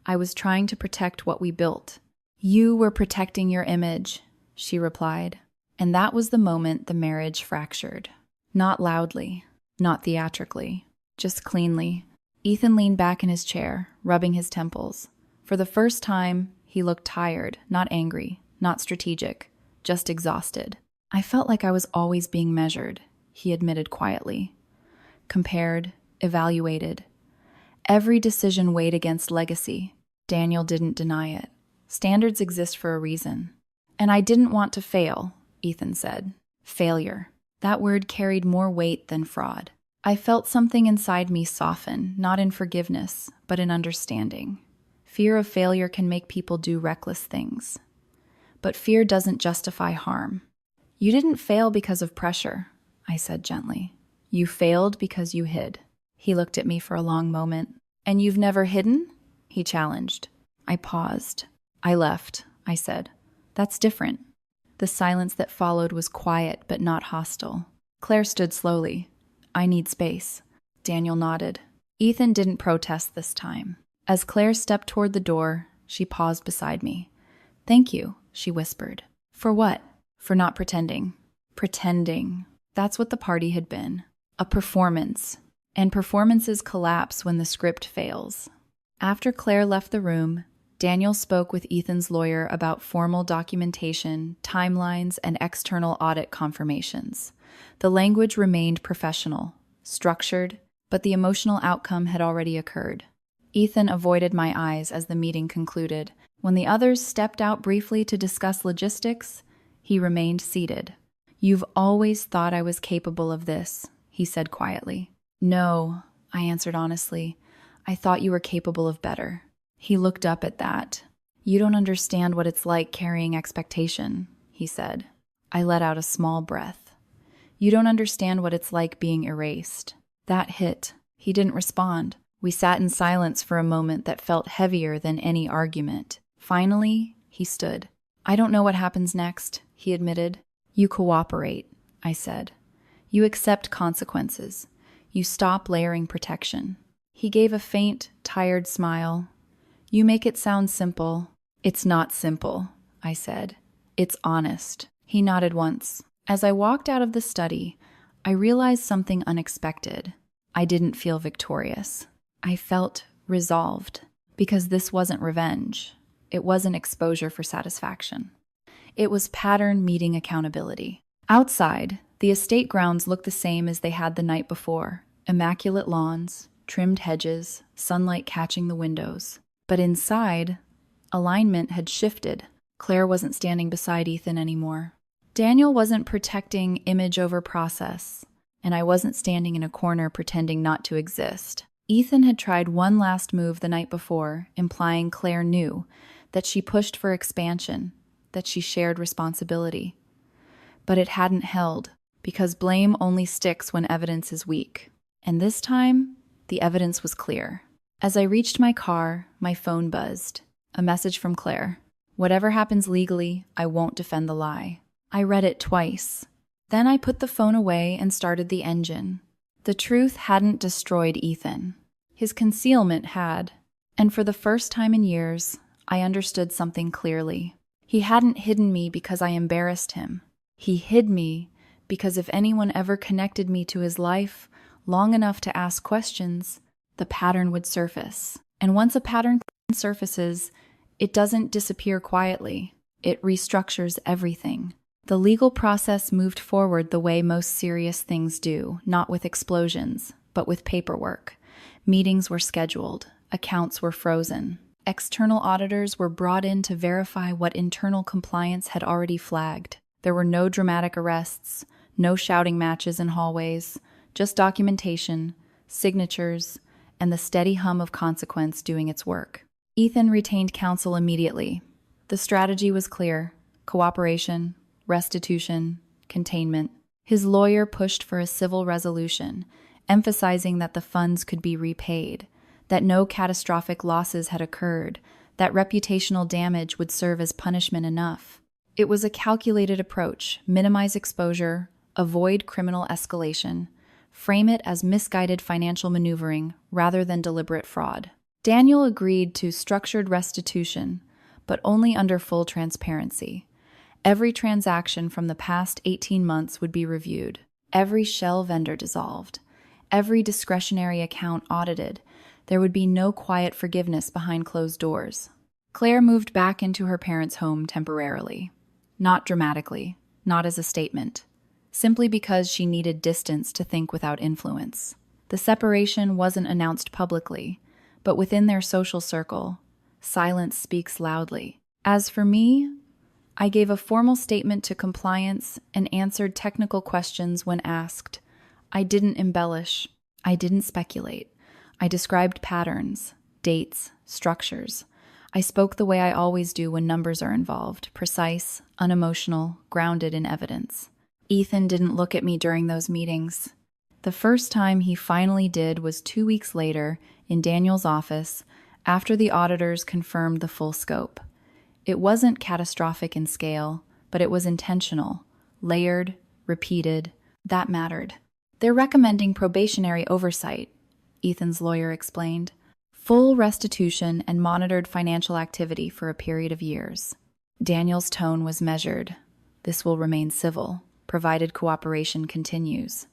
[SPEAKER 1] I was trying to protect what we built. You were protecting your image, she replied. And that was the moment the marriage fractured. Not loudly, not theatrically, just cleanly. Ethan leaned back in his chair, rubbing his temples. For the first time, he looked tired, not angry, not strategic, just exhausted. I felt like I was always being measured, he admitted quietly. Compared, evaluated. Every decision weighed against legacy. Daniel didn't deny it. Standards exist for a reason. And I didn't want to fail, Ethan said. Failure. That word carried more weight than fraud. I felt something inside me soften, not in forgiveness, but in understanding. Fear of failure can make people do reckless things. But fear doesn't justify harm. You didn't fail because of pressure, I said gently. You failed because you hid. He looked at me for a long moment. And you've never hidden? He challenged. I paused. I left, I said. That's different. The silence that followed was quiet but not hostile. Claire stood slowly. I need space. Daniel nodded. Ethan didn't protest this time. As Claire stepped toward the door, she paused beside me. Thank you, she whispered. For what? For not pretending. Pretending. That's what the party had been. A performance. And performances collapse when the script fails. After Claire left the room, Daniel spoke with Ethan's lawyer about formal documentation, timelines, and external audit confirmations. The language remained professional, structured, but the emotional outcome had already occurred. Ethan avoided my eyes as the meeting concluded. When the others stepped out briefly to discuss logistics, he remained seated. You've always thought I was capable of this, he said quietly. No, I answered honestly. I thought you were capable of better. He looked up at that. "You don't understand what it's like carrying expectation," he said. I let out a small breath. "You don't understand what it's like being erased." That hit. He didn't respond. We sat in silence for a moment that felt heavier than any argument. Finally, he stood. "I don't know what happens next," he admitted. "You cooperate," I said. "You accept consequences. You stop layering protection." He gave a faint, tired smile. "You make it sound simple." "It's not simple," I said. "It's honest." He nodded once. As I walked out of the study, I realized something unexpected. I didn't feel victorious. I felt resolved, because this wasn't revenge. It wasn't exposure for satisfaction. It was pattern meeting accountability. Outside, the estate grounds looked the same as they had the night before. Immaculate lawns, trimmed hedges, sunlight catching the windows. But inside, alignment had shifted. Claire wasn't standing beside Ethan anymore. Daniel wasn't protecting image over process, and I wasn't standing in a corner pretending not to exist. Ethan had tried one last move the night before, implying Claire knew that she pushed for expansion, that she shared responsibility. But it hadn't held, because blame only sticks when evidence is weak. And this time, the evidence was clear. As I reached my car, my phone buzzed. A message from Claire. "Whatever happens legally, I won't defend the lie." I read it twice. Then I put the phone away and started the engine. The truth hadn't destroyed Ethan. His concealment had. And for the first time in years, I understood something clearly. He hadn't hidden me because I embarrassed him. He hid me because if anyone ever connected me to his life long enough to ask questions, the pattern would surface. And once a pattern surfaces, it doesn't disappear quietly. It restructures everything. The legal process moved forward the way most serious things do, not with explosions, but with paperwork. Meetings were scheduled. Accounts were frozen. External auditors were brought in to verify what internal compliance had already flagged. There were no dramatic arrests, no shouting matches in hallways, just documentation, signatures, and the steady hum of consequence doing its work. Ethan retained counsel immediately. The strategy was clear: cooperation, restitution, containment. His lawyer pushed for a civil resolution, emphasizing that the funds could be repaid, that no catastrophic losses had occurred, that reputational damage would serve as punishment enough. It was a calculated approach: minimize exposure, avoid criminal escalation, frame it as misguided financial maneuvering rather than deliberate fraud. Daniel agreed to structured restitution, but only under full transparency. Every transaction from the past 18 months would be reviewed, every shell vendor dissolved, every discretionary account audited. There would be no quiet forgiveness behind closed doors. Claire moved back into her parents' home temporarily. Not dramatically, not as a statement, simply because she needed distance to think without influence. The separation wasn't announced publicly, but within their social circle, silence speaks loudly. As for me, I gave a formal statement to compliance and answered technical questions when asked. I didn't embellish. I didn't speculate. I described patterns, dates, structures. I spoke the way I always do when numbers are involved: precise, unemotional, grounded in evidence. Ethan didn't look at me during those meetings. The first time he finally did was 2 weeks later in Daniel's office, after the auditors confirmed the full scope. It wasn't catastrophic in scale, but it was intentional, layered, repeated. That mattered. "They're recommending probationary oversight," Ethan's lawyer explained. "Full restitution and monitored financial activity for a period of years." Daniel's tone was measured. "This will remain civil, provided cooperation continues."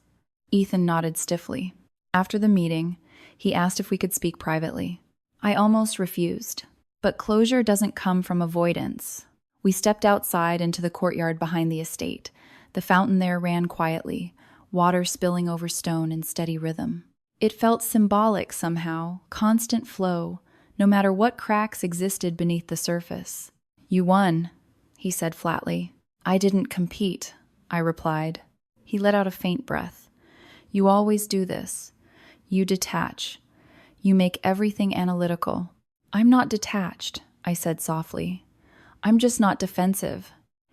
[SPEAKER 1] Ethan nodded stiffly. After the meeting, he asked if we could speak privately. I almost refused. But closure doesn't come from avoidance. We stepped outside into the courtyard behind the estate. The fountain there ran quietly, water spilling over stone in steady rhythm. It felt symbolic somehow, constant flow, no matter what cracks existed beneath the surface. "You won," he said flatly. "I didn't compete," I replied. He let out a faint breath. "You always do this. You detach. You make everything analytical." "I'm not detached," I said softly. I'm just not defensive.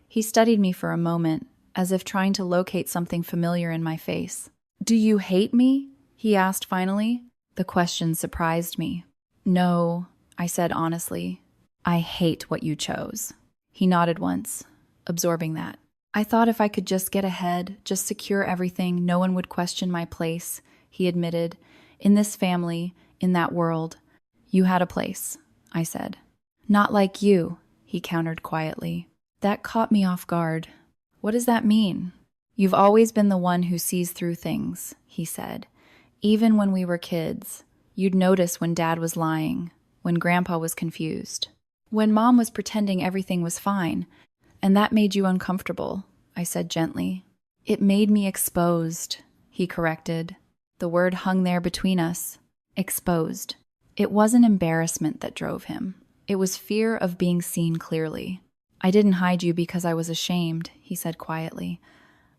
[SPEAKER 1] He studied me for a moment, as if trying to locate something familiar in my face. Do you hate me? He asked finally. The question surprised me. No, I said honestly. I hate what you chose. He nodded once, absorbing that. I thought if I could just get ahead, just secure everything, no one would question my place, he admitted. In this family, in that world. You had a place, I said. Not like you, he countered quietly. That caught me off guard. What does that mean? You've always been the one who sees through things, he said. Even when we were kids, you'd notice when Dad was lying, when Grandpa was confused, when Mom was pretending everything was fine, and that made you uncomfortable, I said gently. It made me exposed, he corrected. The word hung there between us. Exposed. It wasn't embarrassment that drove him. It was fear of being seen clearly. I didn't hide you because I was ashamed, he said quietly.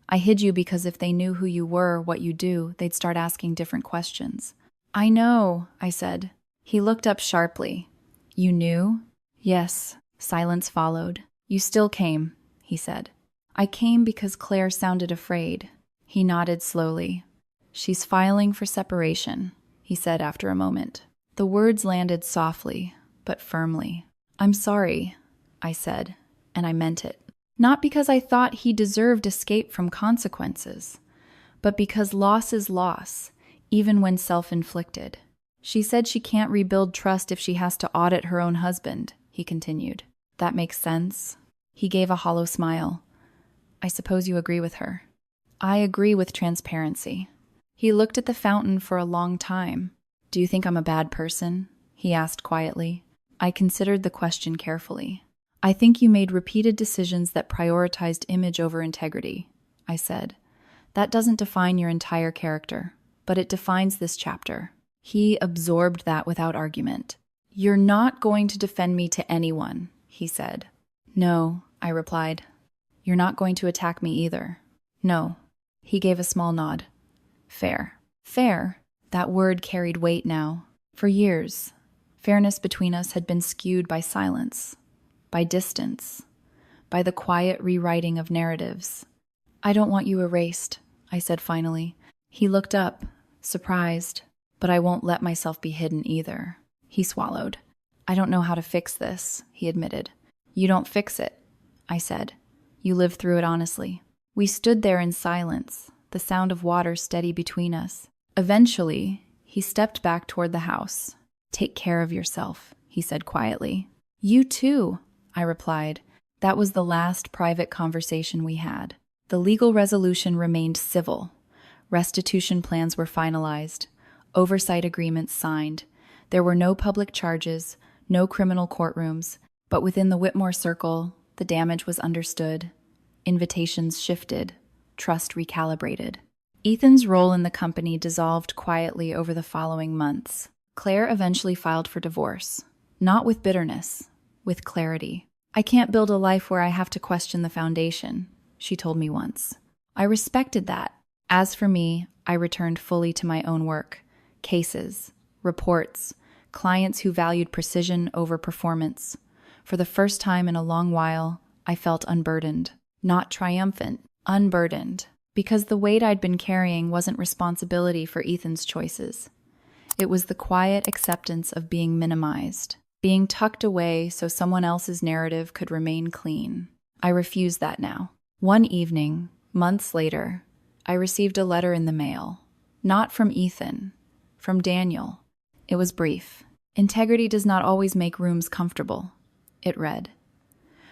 [SPEAKER 1] I hid you because if they knew who you were, what you do, they'd start asking different questions. I know, I said. He looked up sharply. You knew? Yes. Silence followed. You still came, he said. I came because Claire sounded afraid. He nodded slowly. She's filing for separation, he said after a moment. The words landed softly, but firmly. I'm sorry, I said, and I meant it. Not because I thought he deserved escape from consequences, but because loss is loss, even when self-inflicted. She said she can't rebuild trust if she has to audit her own husband, he continued. That makes sense. He gave a hollow smile. I suppose you agree with her. I agree with transparency. He looked at the fountain for a long time. Do you think I'm a bad person? He asked quietly. I considered the question carefully. I think you made repeated decisions that prioritized image over integrity, I said. That doesn't define your entire character, but it defines this chapter. He absorbed that without argument. You're not going to defend me to anyone, he said. No, I replied. You're not going to attack me either. No. He gave a small nod. Fair. Fair. That word carried weight now. For years, fairness between us had been skewed by silence, by distance, by the quiet rewriting of narratives. I don't want you erased, I said finally. He looked up, surprised, but I won't let myself be hidden either. He swallowed. I don't know how to fix this, he admitted. You don't fix it, I said. You live through it honestly. We stood there in silence, the sound of water steady between us. Eventually, he stepped back toward the house. Take care of yourself, he said quietly. You too, I replied. That was the last private conversation we had. The legal resolution remained civil. Restitution plans were finalized. Oversight agreements signed. There were no public charges, no criminal courtrooms, but within the Whitmore circle, the damage was understood. Invitations shifted. Trust recalibrated. Ethan's role in the company dissolved quietly over the following months. Claire eventually filed for divorce. Not with bitterness, with clarity. I can't build a life where I have to question the foundation, she told me once. I respected that. As for me, I returned fully to my own work. Cases, reports, clients who valued precision over performance. For the first time in a long while, I felt unburdened. Not triumphant, unburdened. Because the weight I'd been carrying wasn't responsibility for Ethan's choices. It was the quiet acceptance of being minimized, being tucked away so someone else's narrative could remain clean. I refuse that now. One evening, months later, I received a letter in the mail. Not from Ethan, from Daniel. It was brief. Integrity does not always make rooms comfortable, it read.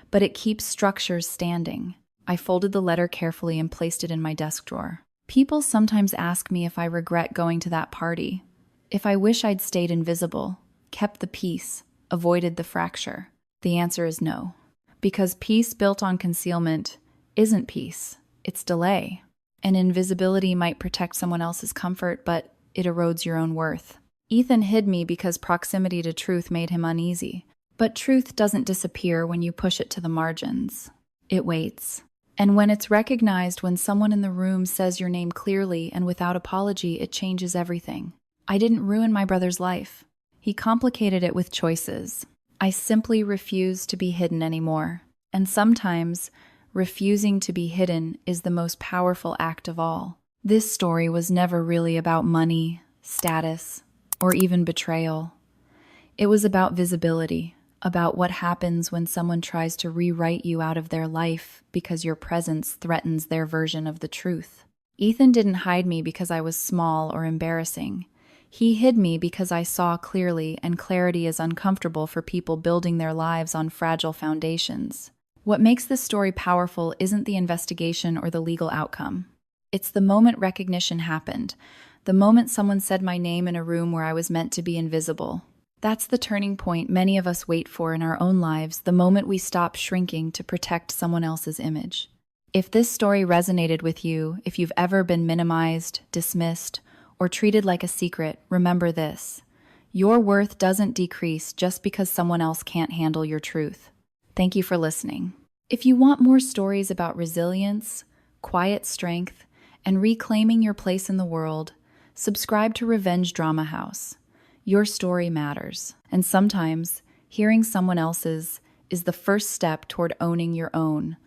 [SPEAKER 1] But it keeps structures standing. I folded the letter carefully and placed it in my desk drawer. People sometimes ask me if I regret going to that party, if I wish I'd stayed invisible, kept the peace, avoided the fracture. The answer is no. Because peace built on concealment isn't peace, it's delay. And invisibility might protect someone else's comfort, but it erodes your own worth. Ethan hid me because proximity to truth made him uneasy. But truth doesn't disappear when you push it to the margins. It waits. And when it's recognized, when someone in the room says your name clearly and without apology, it changes everything. I didn't ruin my brother's life. He complicated it with choices. I simply refuse to be hidden anymore. And sometimes, refusing to be hidden is the most powerful act of all. This story was never really about money, status, or even betrayal. It was about visibility, about what happens when someone tries to rewrite you out of their life because your presence threatens their version of the truth. Ethan didn't hide me because I was small or embarrassing. He hid me because I saw clearly, and clarity is uncomfortable for people building their lives on fragile foundations. What makes this story powerful isn't the investigation or the legal outcome. It's the moment recognition happened, the moment someone said my name in a room where I was meant to be invisible. That's the turning point many of us wait for in our own lives, the moment we stop shrinking to protect someone else's image. If this story resonated with you, if you've ever been minimized, dismissed, or treated like a secret, remember this: your worth doesn't decrease just because someone else can't handle your truth. Thank you for listening. If you want more stories about resilience, quiet strength, and reclaiming your place in the world, subscribe to Revenge Drama House. Your story matters, and sometimes hearing someone else's is the first step toward owning your own.